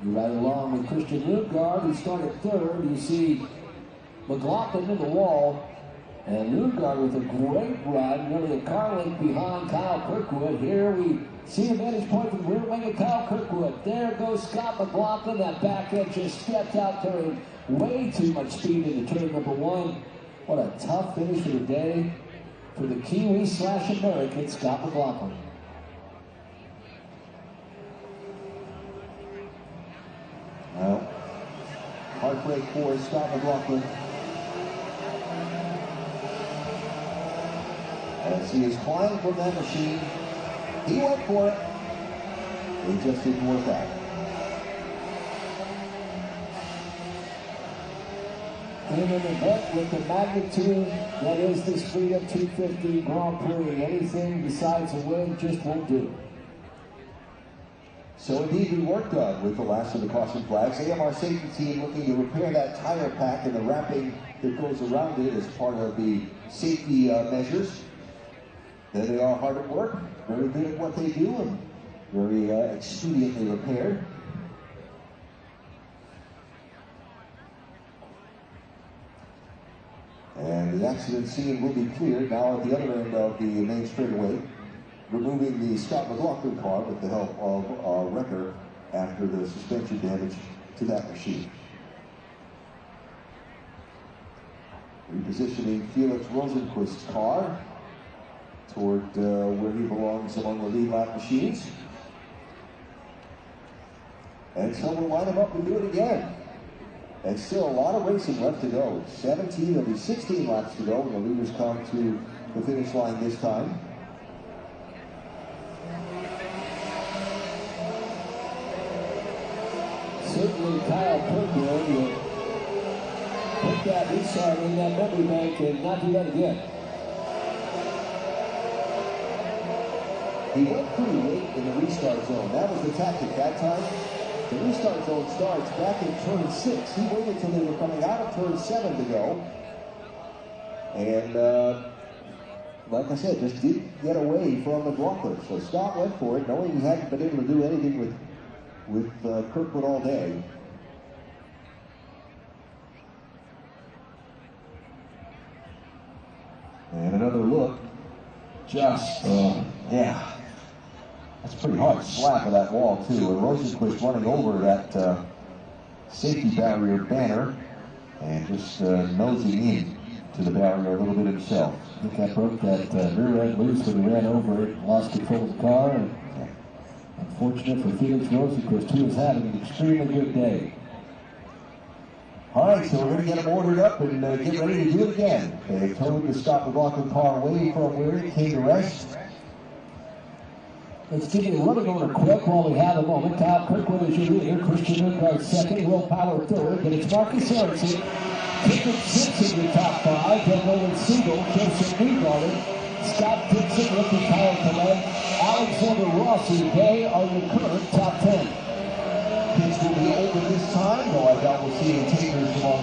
[SPEAKER 5] Right along with Christian Lundgaard, who started 3rd. You see McLaughlin in the wall, and Lundgaard with a great run, nearly a car length behind Kyle Kirkwood. Here we see a vantage point from the rear wing of Kyle Kirkwood. There goes Scott McLaughlin. That back end just stepped out, carrying way too much speed into turn number 1. What a tough finish for the day for the Kiwi/American Scott McLaughlin.
[SPEAKER 2] Well, heartbreak for Scott McLaughlin. As he is climbing from that machine, he went for it. It just didn't work out.
[SPEAKER 5] In an event with the magnitude that is this Freedom 250 Grand Prix, anything besides a win just won't do.
[SPEAKER 2] So indeed, we worked on with the last of the caution flags. AMR safety team looking to repair that tire pack and the wrapping that goes around it as part of the safety measures. There they are, hard at work, very good at what they do, and very expediently repaired. And the accident scene will be cleared now at the other end of the main straightaway, removing the Scott McLaughlin car with the help of Wrecker after the suspension damage to that machine. Repositioning Felix Rosenquist's car toward where he belongs among the lead lap machines. And so we'll line him up and do it again. And still a lot of racing left to go. 17, there'll be 16 laps to go when the leaders come to the finish line this time.
[SPEAKER 5] Certainly Kyle Kirkwood will put that restart in that memory bank and not do that again.
[SPEAKER 2] He went pretty late in the restart zone. That was the tactic that time. The restart zone starts back in turn 6. He waited till they were coming out of turn 7 to go. And like I said, just didn't get away from McLaughlin. So Scott went for it, knowing he hadn't been able to do anything with Kirkwood all day. And another look. Just, yeah. That's pretty hard slap of that wall, too. And Rosenquist running over that safety barrier banner and just nosing in to the barrier a little bit himself.
[SPEAKER 5] I think I broke that rear end loose when he ran over it and lost control of the car. And unfortunate for Felix Rosenquist, who is having an extremely good day.
[SPEAKER 2] All right, so we're going to get him ordered up and get ready to do it again. They've towed the Scott McLaughlin car away from where it came to rest.
[SPEAKER 5] Let's give you a running order quick while we have a moment. Kyle Kirkwood is your leader, Christian Lundgaard second, Will Power third, but it's Marcus Ericsson, Tippett Simpson your top 5, then Nolan Siegel, Joseph Greengarden, Scott Dixon, Ricky Kyle Collette, Alexander Rossi. They are your current top 10.
[SPEAKER 2] Pits will be open this time, though I doubt we'll see any takers among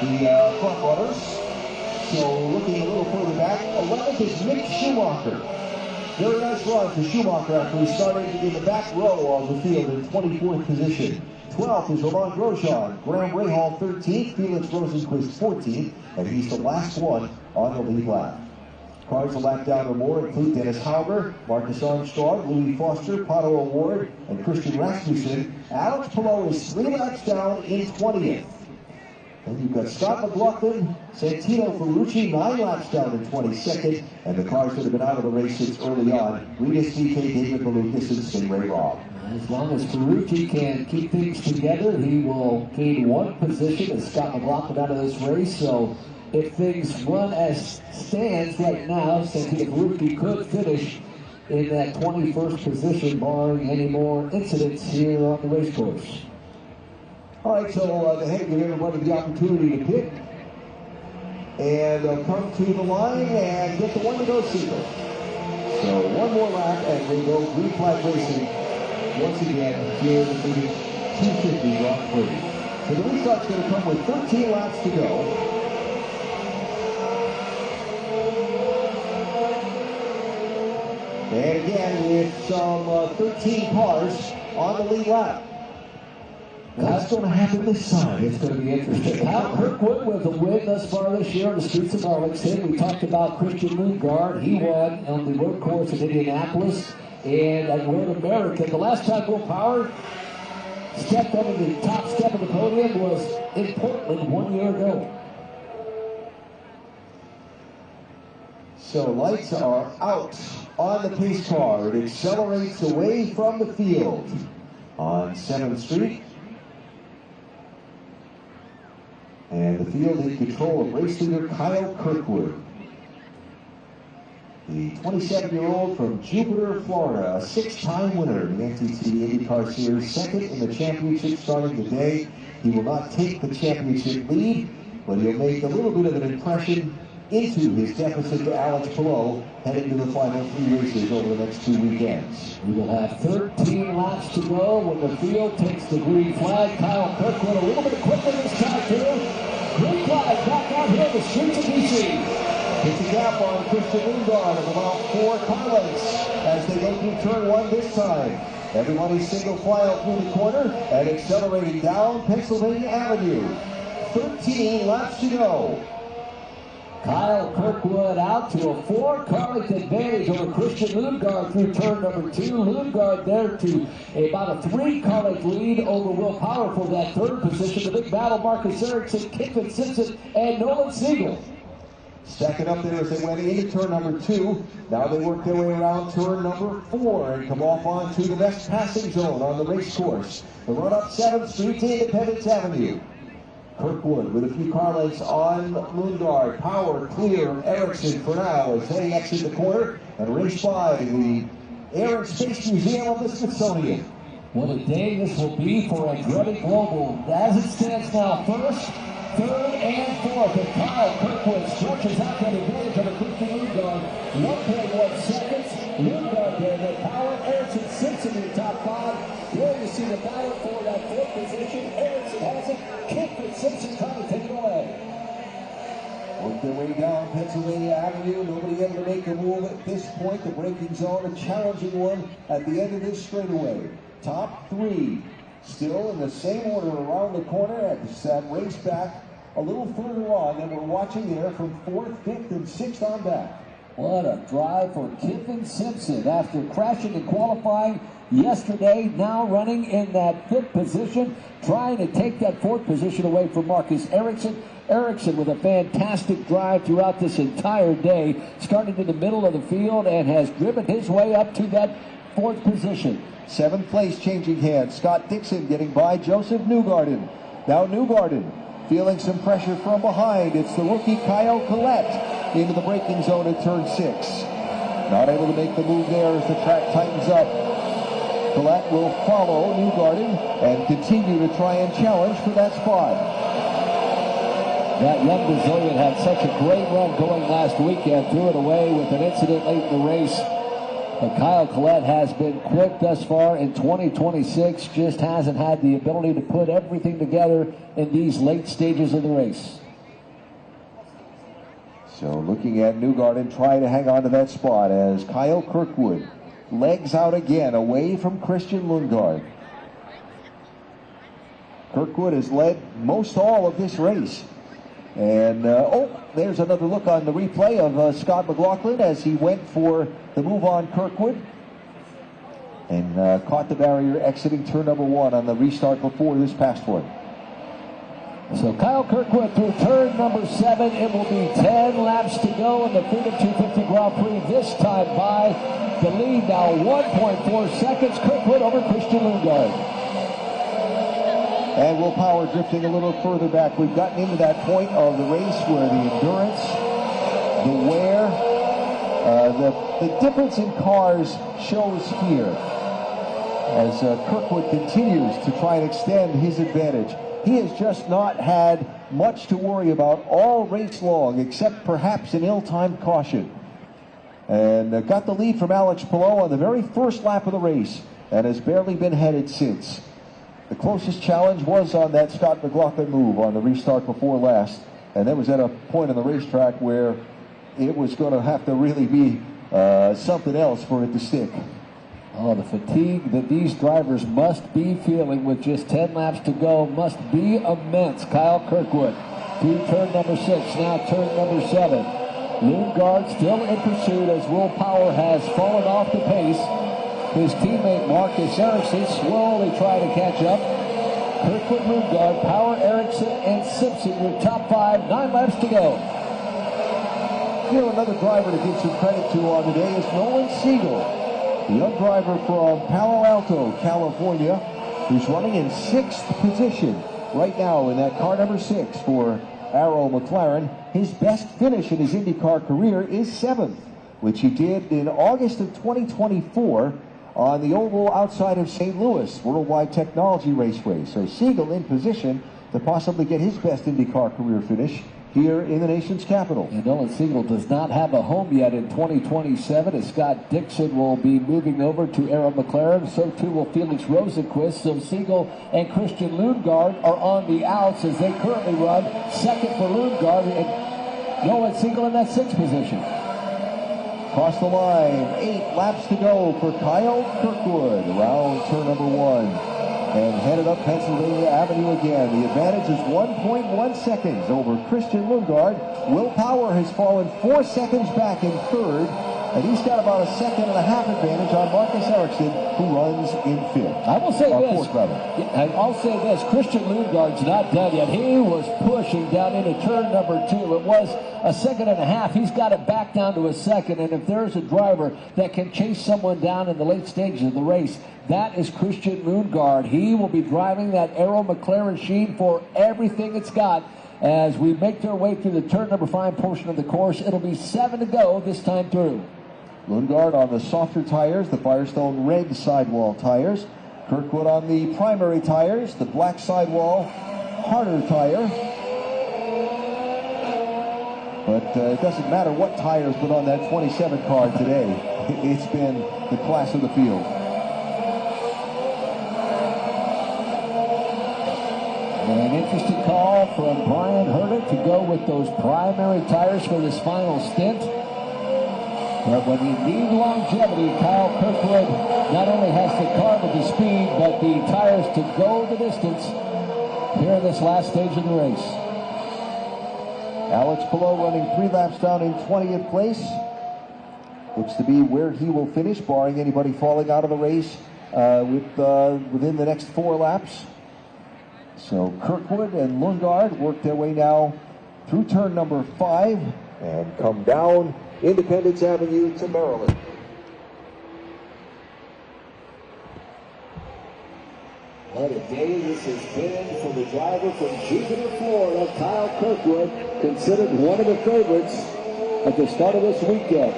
[SPEAKER 2] the front runners. So looking a little further back, 11th is Mick Schumacher. Very nice run for Schumacher after he started in the back row of the field in 24th position. 12th is Romain Grosjean, Graham Rahal 13th, Felix Rosenquist 14th, and he's the last one on the lead lap. Cars a lap down or more include Dennis Hauger, Marcus Armstrong, Louis Foster, Pato O'Ward, and Christian Rasmussen. Alex Palou is 3 laps down in 20th. Then you've got Scott McLaughlin, Santino Ferrucci, 9 laps down in 22nd, and the cars that have been out of the race since early on, Rita DK, David Malukas, and Stingray Robb.
[SPEAKER 5] As long as Ferrucci can keep things together, he will gain 1 position as Scott McLaughlin out of this race. So if things run as stands right now, Santino Ferrucci could finish in that 21st position, barring any more incidents here on the race course.
[SPEAKER 2] All right, so go ahead and give everybody the opportunity to pit. And come to the line and get the one to go secret. So 1 more lap and we go green flag racing once again here in the 250 Grand Prix. So the restart's going to come with 13 laps to go. And again, with some 13 cars on the lead lap. What's going to happen this time?
[SPEAKER 5] It's going to be interesting. Kyle Kirkwood with a win thus far this year on the streets of Arlington. We talked about Christian Lundgaard. He won on the road course in Indianapolis. And at Road America, the last time Will Power stepped over the top step of the podium was in Portland 1 year ago.
[SPEAKER 2] So lights are out on the pace car. It accelerates away from the field on 7th Street. And the field in control of race leader Kyle Kirkwood. The 27-year-old from Jupiter, Florida, a 6-time winner in the NTT IndyCar Series, 2nd in the championship starting today. He will not take the championship lead, but he'll make a little bit of an impression into his deficit to Alex Palou heading to the final 3 races over the next 2 weekends.
[SPEAKER 5] We will have 13 laps to go when the field takes the green flag. Kyle Kirkwood a little bit quicker this time too. Green flag back out here in the streets of DC.
[SPEAKER 2] It's a gap on Christian Lundgaard of about 4 car lengths as they go through turn 1 this time. Everybody's single file through the corner and accelerating down Pennsylvania Avenue. 13 laps to go.
[SPEAKER 5] Kyle Kirkwood out to a 4 car length advantage over Christian Lundgaard through turn number 2. Lundgaard there to about a 3 car length lead over Will Power for that 3rd position. The big battle, Marcus Ericsson, Kevin Simpson, and Nolan Siegel.
[SPEAKER 2] Stacking up there as they went into turn number 2. Now they work their way around turn number 4 and come off onto the next passing zone on the race course. The run up 7th Street to Independence Avenue. Kirkwood with a few car lengths on Lundgaard. Power clear of Ericsson for now as they exit the corner and race by the Air and Space Museum of the Smithsonian.
[SPEAKER 5] What a day this will be for Andretti Global. As it stands now, 1st, 3rd, and 4th. And Kyle Kirkwood stretches out that advantage over Christian Lundgaard. 1.1 seconds. Lundgaard there. The Power, Ericsson, Simpson in the top 5. There you see the battle for that 4th position. Ericsson has it. Kevin Simpson trying to take it away.
[SPEAKER 2] Work their way down Pennsylvania Avenue. Nobody able to make a move at this point. The braking zone, a challenging one at the end of this straightaway. Top 3 still in the same order around the corner at that race back a little further on. And we're watching there from 4th, 5th, and 6th on back.
[SPEAKER 5] What a drive for Kevin Simpson after crashing in qualifying yesterday, now running in that 5th position, trying to take that 4th position away from Marcus Ericsson. Ericsson with a fantastic drive throughout this entire day, started in the middle of the field and has driven his way up to that 4th position.
[SPEAKER 2] 7th place changing hands. Scott Dixon getting by Joseph Newgarden. Now Newgarden feeling some pressure from behind. It's the rookie Kyle Collette into the braking zone at turn 6. Not able to make the move there as the track tightens up. Collette will follow Newgarden and continue to try and challenge for that spot.
[SPEAKER 5] That young Brazilian had such a great run going last weekend, threw it away with an incident late in the race. But Kyle Collette has been quick thus far in 2026, just hasn't had the ability to put everything together in these late stages of the race.
[SPEAKER 2] So looking at Newgarden trying to hang on to that spot as Kyle Kirkwood legs out again away from Christian Lundgaard. Kirkwood has led most all of this race. And, there's another look on the replay of Scott McLaughlin as he went for the move on Kirkwood. And caught the barrier exiting turn number 1 on the restart before this past one.
[SPEAKER 5] So Kyle Kirkwood through turn number 7. It will be 10 laps to go in the Freedom 250 Grand Prix. This time by the lead now 1.4 seconds. Kirkwood over Christian Lundgaard.
[SPEAKER 2] And Will Power drifting a little further back. We've gotten into that point of the race where the endurance, the wear, the difference in cars shows here as Kirkwood continues to try and extend his advantage. He has just not had much to worry about all race long, except perhaps an ill-timed caution. And got the lead from Alex Palou on the very first lap of the race, and has barely been headed since. The closest challenge was on that Scott McLaughlin move on the restart before last, and that was at a point on the racetrack where it was going to have to really be something else for it to stick.
[SPEAKER 5] Oh, the fatigue that these drivers must be feeling with just 10 laps to go must be immense. Kyle Kirkwood through turn number 6, now turn number 7. Lundgaard still in pursuit as Will Power has fallen off the pace. His teammate Marcus Ericsson slowly trying to catch up. Kirkwood, Lundgaard, Power, Ericsson, and Simpson, your top 5, 9 laps to go.
[SPEAKER 2] You know, another driver to give some credit to on today is Nolan Siegel. The young driver from Palo Alto, California, who's running in 6th position right now in that car number 6 for Arrow McLaren. His best finish in his IndyCar career is 7th, which he did in August of 2024 on the oval outside of St. Louis Worldwide Technology Raceway. So Siegel in position to possibly get his best IndyCar career finish here in the nation's capital.
[SPEAKER 5] And Nolan Siegel does not have a home yet in 2027, as Scott Dixon will be moving over to Arrow McLaren. So too will Felix Rosenquist. So Siegel and Christian Lundgaard are on the outs as they currently run 2nd for Lundgaard, and Nolan Siegel in that 6th position.
[SPEAKER 2] Across the line, 8 laps to go for Kyle Kirkwood around turn number 1. And headed up Pennsylvania Avenue again. The advantage is 1.1 seconds over Christian Lundgaard. Will Power has fallen 4 seconds back in 3rd, and he's got about a 1.5 second advantage on Marcus Ericsson, who runs in 5th.
[SPEAKER 5] I will say this.
[SPEAKER 2] 4th, rather.
[SPEAKER 5] And I'll say this. Christian Lundgaard's not done yet. He was pushing down into turn number 2. It was a 1.5 seconds. He's got it back down to a 2nd. And if there's a driver that can chase someone down in the late stages of the race, that is Christian Lundgaard. He will be driving that Arrow McLaren Sheen for everything it's got. As we make their way through the turn number 5 portion of the course, it'll be 7 to go this time through.
[SPEAKER 2] Lundgaard on the softer tires, the Firestone red sidewall tires. Kirkwood on the primary tires, the black sidewall harder tire. But it doesn't matter what tires put on that 27 car today. It's been the class of the field.
[SPEAKER 5] An interesting call from Brian Hurdett to go with those primary tires for this final stint. But when you need longevity, Kyle Kirkwood not only has the car with the speed, but the tires to go the distance here in this last stage of the race.
[SPEAKER 2] Alex Palou running 3 laps down in 20th place. Looks to be where he will finish, barring anybody falling out of the race within the next 4 laps. So Kirkwood and Lundgaard work their way now through turn number 5 and come down Independence Avenue to Maryland.
[SPEAKER 5] What a day this has been for the driver from Jupiter, Florida, Kyle Kirkwood, considered one of the favorites at the start of this weekend.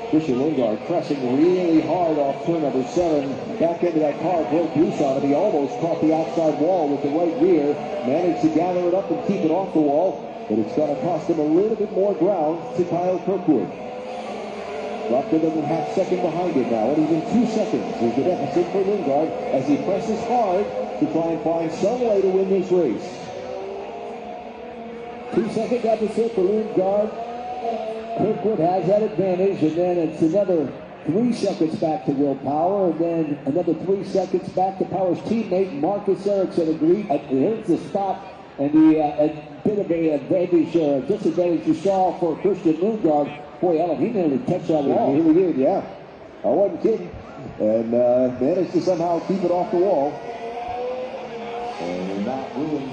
[SPEAKER 5] Christian Lundgaard pressing really hard off turn number 7. Back into that car, broke loose on it. He almost caught the outside wall with the right rear. Managed to gather it up and keep it off the wall. But it's going to cost him a little bit more ground to Kyle Kirkwood. Dropped another half second behind him now, and even 2 seconds is the deficit for Lundgaard as he presses hard to try and find some way to win this race. 2-second deficit for Lundgaard. Kirkwood has that advantage, and then it's another 3 seconds back to Will Power, and then another 3 seconds back to Power's teammate Marcus Ericsson. Here's the stop And the bit of a disadvantage you saw for Christian Lundgaard. Boy, Alan, he nearly touched that wall.
[SPEAKER 10] He really did, yeah. I wasn't kidding. And managed to somehow keep it off the wall.
[SPEAKER 2] And not ruin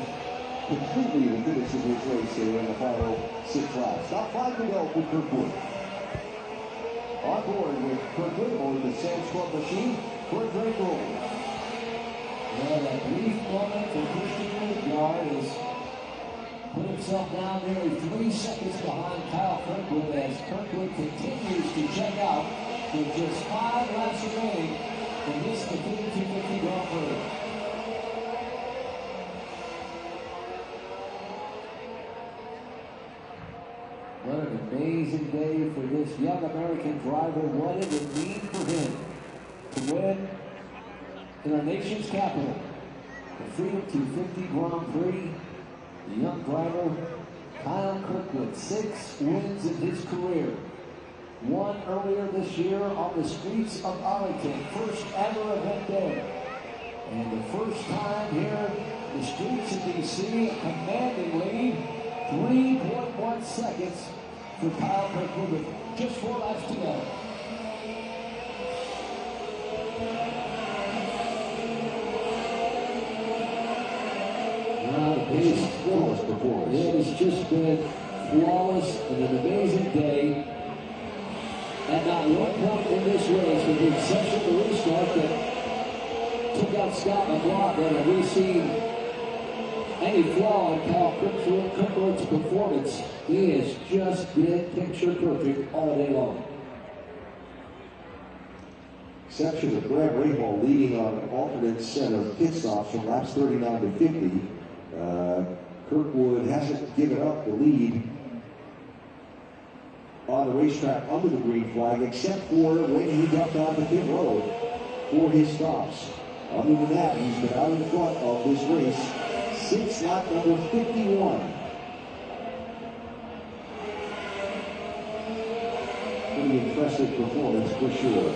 [SPEAKER 2] completely the finish of his race here in the final 6 laps. Top 5 to go for Kirkwood. On board with Kirkwood on the Sam's Club machine for a great goal.
[SPEAKER 5] Well, that brief moment for Christian Lundgaard has put himself down nearly 3 seconds behind Kyle Kirkwood as Kirkwood continues to check out with just 5 laps remaining in this defeated 250 Grand Prix. What an amazing day for this young American driver. What did it mean for him to win in our nation's capital the Freedom 250 Grand Prix? The young driver, Kyle Kirkwood, 6 wins in his career. 1 earlier this year on the streets of Arlington, first ever event there. And the first time here, the streets of DC, a commanding lead, 3.1 seconds for Kyle Kirkwood with just 4 laps to go.
[SPEAKER 2] Flawless performance.
[SPEAKER 5] It has just been flawless and an amazing day. At not one point in this race, with the exception of the restart that took out Scott McLaughlin, have we seen any flaw in Kyle Kirkwood's performance. He has just been picture perfect all day long.
[SPEAKER 2] Exception of Graham Rahal leading on an alternate set of pit stops from laps 39 to 50. Kirkwood hasn't given up the lead on the racetrack under the green flag, except for when he got down the pit road for his stops. Other than that, he's been out in front of this race since lap number 51. Pretty impressive performance for sure.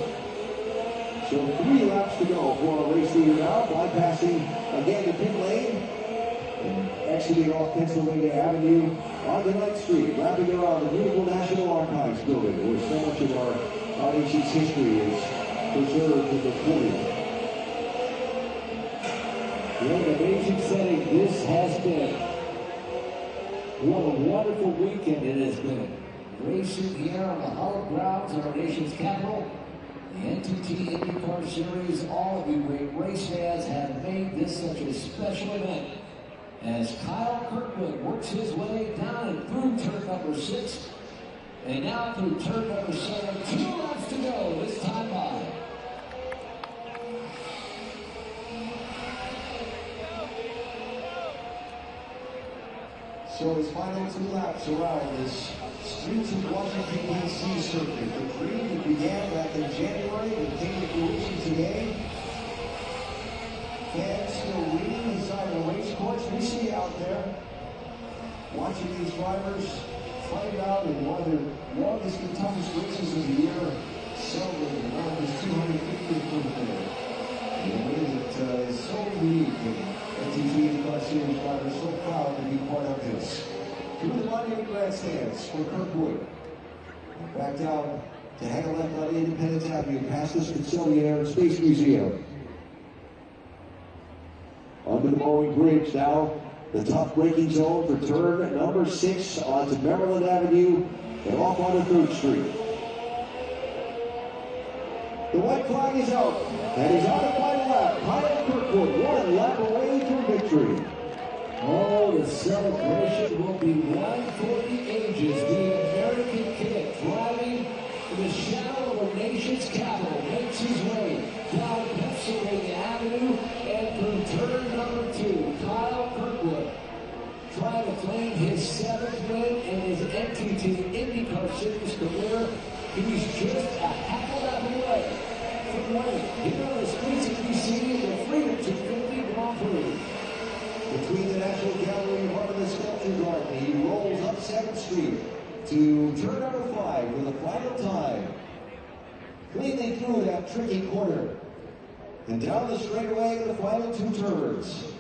[SPEAKER 2] So 3 laps to go for our race leader now, bypassing again the pit lane. And exiting off Pennsylvania Avenue onto 9th Street, wrapping around the beautiful National Archives building, where so much of our nation's history is preserved and recorded.
[SPEAKER 5] What an amazing setting this has been. What a wonderful weekend it has been. Racing here on the hallowed grounds of our nation's capital. The NTT IndyCar Series, all of you great race fans have made this such a special event. As Kyle Kirkwood works his way down and through turn number 6, and now through turn number 7, 2 laps to go this time by.
[SPEAKER 2] So his final 2 laps around this streets of Washington, D.C. circuit. The Prix that began back in January that came to fruition today. Fans still waiting inside the race course. We see out there, watching these drivers fight out in one of their longest and toughest races of the year, celebrating America's 250th birthday. In a way that is so unique, and NTT IndyCar Series drivers so proud to be part of this. Through the monument grandstands for Kirkwood. Back down to hang a left on Independence Avenue, past the Smithsonian Air and Space Museum. Under the Boeing Bridge now, the tough braking zone for turn number 6 onto Maryland Avenue and off onto 3rd Street. The white flag is out, and he's on the final lap. Kyle Kirkwood, 1 lap away from victory.
[SPEAKER 5] Oh, the celebration will be one for the ages. The American kid driving in the shadow of our nation's capital makes his way down Pennsylvania Avenue and through turn number 2. Kyle Kirkwood trying to claim his 7th win in his NTT IndyCar Series career. He's just a half a lap away from winning here on the streets of DC, the Freedom 250 Grand Prix.
[SPEAKER 2] Between the National Gallery and part of the Sculpture Garden, he rolls up 7th Street to turn number 5 for the final time. Cleanly through that tricky corner and down the straightaway to the final 2 turns.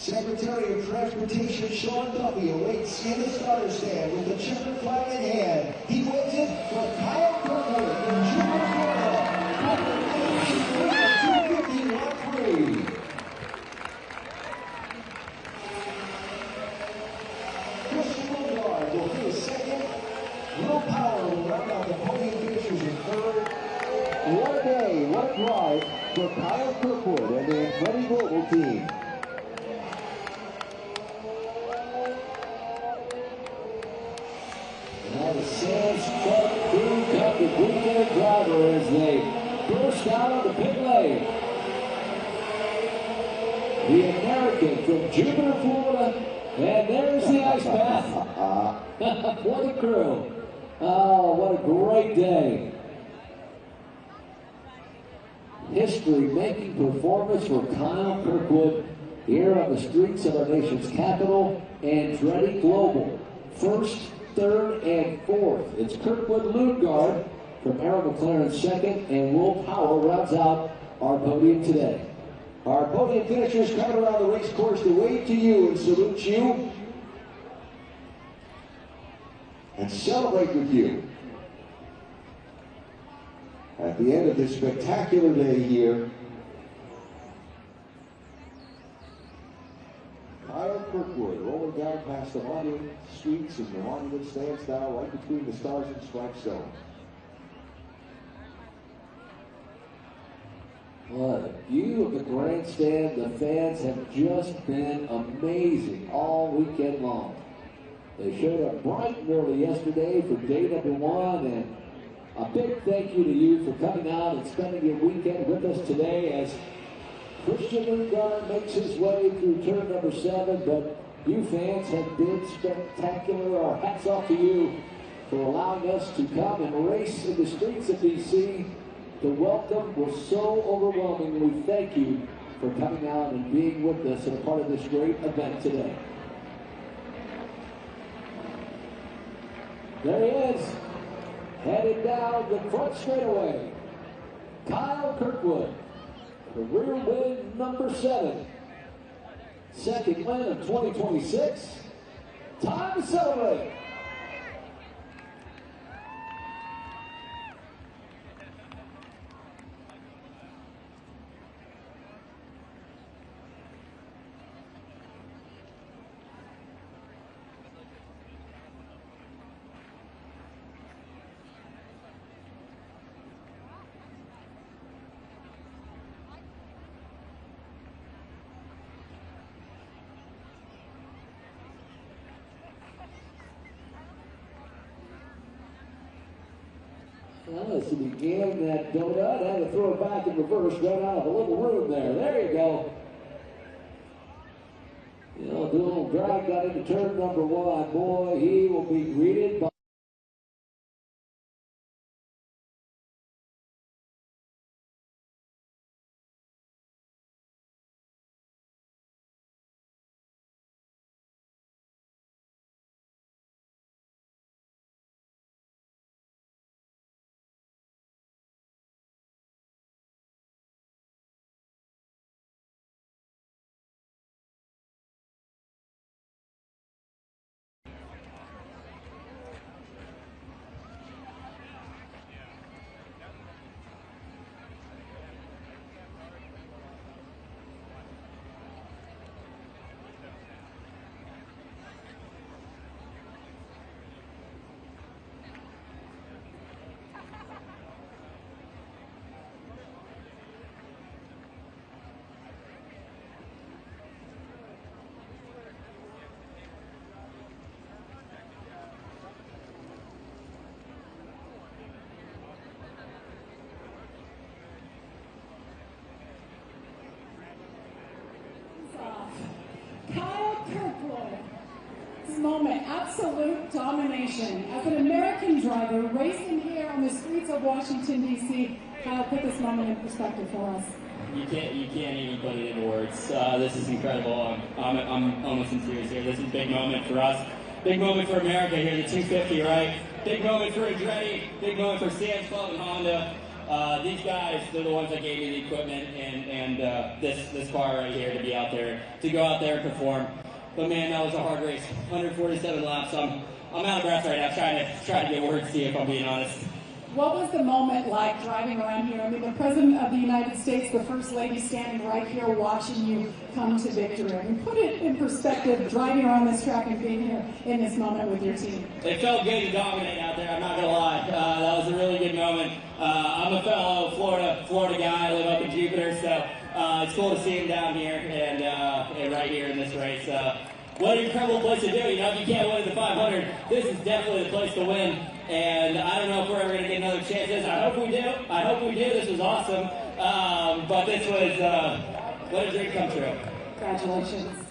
[SPEAKER 10] Secretary of Transportation Sean Duffy awaits in the starter stand with the checkered flag in hand. He waits it for Kyle Kirkwood in Jupiter, Florida. 250 will finish second. Will Power will round out the podium finishers in third. What a day, what a drive for Kyle Kirkwood and the Andretti Global team.
[SPEAKER 5] Now the Sands Truck crew come to greet their driver as they burst out on the pit lane. The American from Jupiter, Florida. And there's the ice bath for the crew. Oh, what a great day. History-making performance for Kyle Kirkwood here on the streets of our nation's capital. Andretti Global, first, third, and fourth. It's Kirkwood Lundgaard from Aaron McLaren second, and Will Power rounds out our podium today. Our podium finishers coming around the race course to wave to you and salute you and celebrate with you. At the end of this spectacular day here, Kyle Kirkwood rolling down past the monument streets as the monument stands now right between the Stars and Stripes zone. What a view of the grandstand. The fans have just been amazing all weekend long. They showed up bright and early yesterday for day number 1, and a big thank you to you for coming out and spending your weekend with us today as Christian Lundgaard makes his way through turn number 7, but you fans have been spectacular. Our hats off to you for allowing us to come and race in the streets of DC. The welcome was so overwhelming. We thank you for coming out and being with us and a part of this great event today. There he is, headed down the front straightaway. Kyle Kirkwood, career win number 7. Second win of 2026. Time to celebrate. Well, as he began that donut, had to throw it back in reverse, right out of a little room there. There you go. You know, the little drag got into turn number 1. Boy, he will be greeted by
[SPEAKER 14] moment, absolute domination. As an American driver racing here on the streets of Washington, D.C., Kyle, put this moment in perspective for us.
[SPEAKER 15] You can't even put it into words. This is incredible. I'm almost in tears here. This is a big moment for us. Big moment for America here, the 250, right? Big moment for Andretti. Big moment for Sam's Club and Honda. these guys, they're the ones that gave me the equipment and this car right here to be out there, to go out there and perform. But man, that was a hard race. 147 laps. I'm out of breath right now, trying to get words to you, if I'm being honest.
[SPEAKER 14] What was the moment like driving around here? I mean, the President of the United States, the First Lady standing right here watching you come to victory. I mean, put it in perspective, driving around this track and being here in this moment with your team.
[SPEAKER 15] It felt good to dominate out there, I'm not going to lie. That was a really good moment. I'm a fellow Florida guy. I live up in Jupiter, so it's cool to see him down here and right here in this race. What an incredible place to do. You know, if you can't win at the 500, this is definitely the place to win. And I don't know if we're ever going to get another chance. I hope we do. I hope we do. This was awesome. But this was, what a dream come true.
[SPEAKER 14] Congratulations.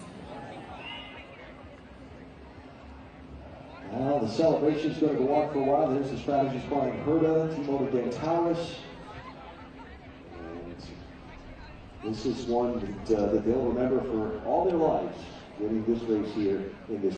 [SPEAKER 2] Well, the celebration's going to go on for a while. There's the strategist Brian Herda, T-Motor Dentalis. And this is one that they'll remember for all their lives, winning this race here in this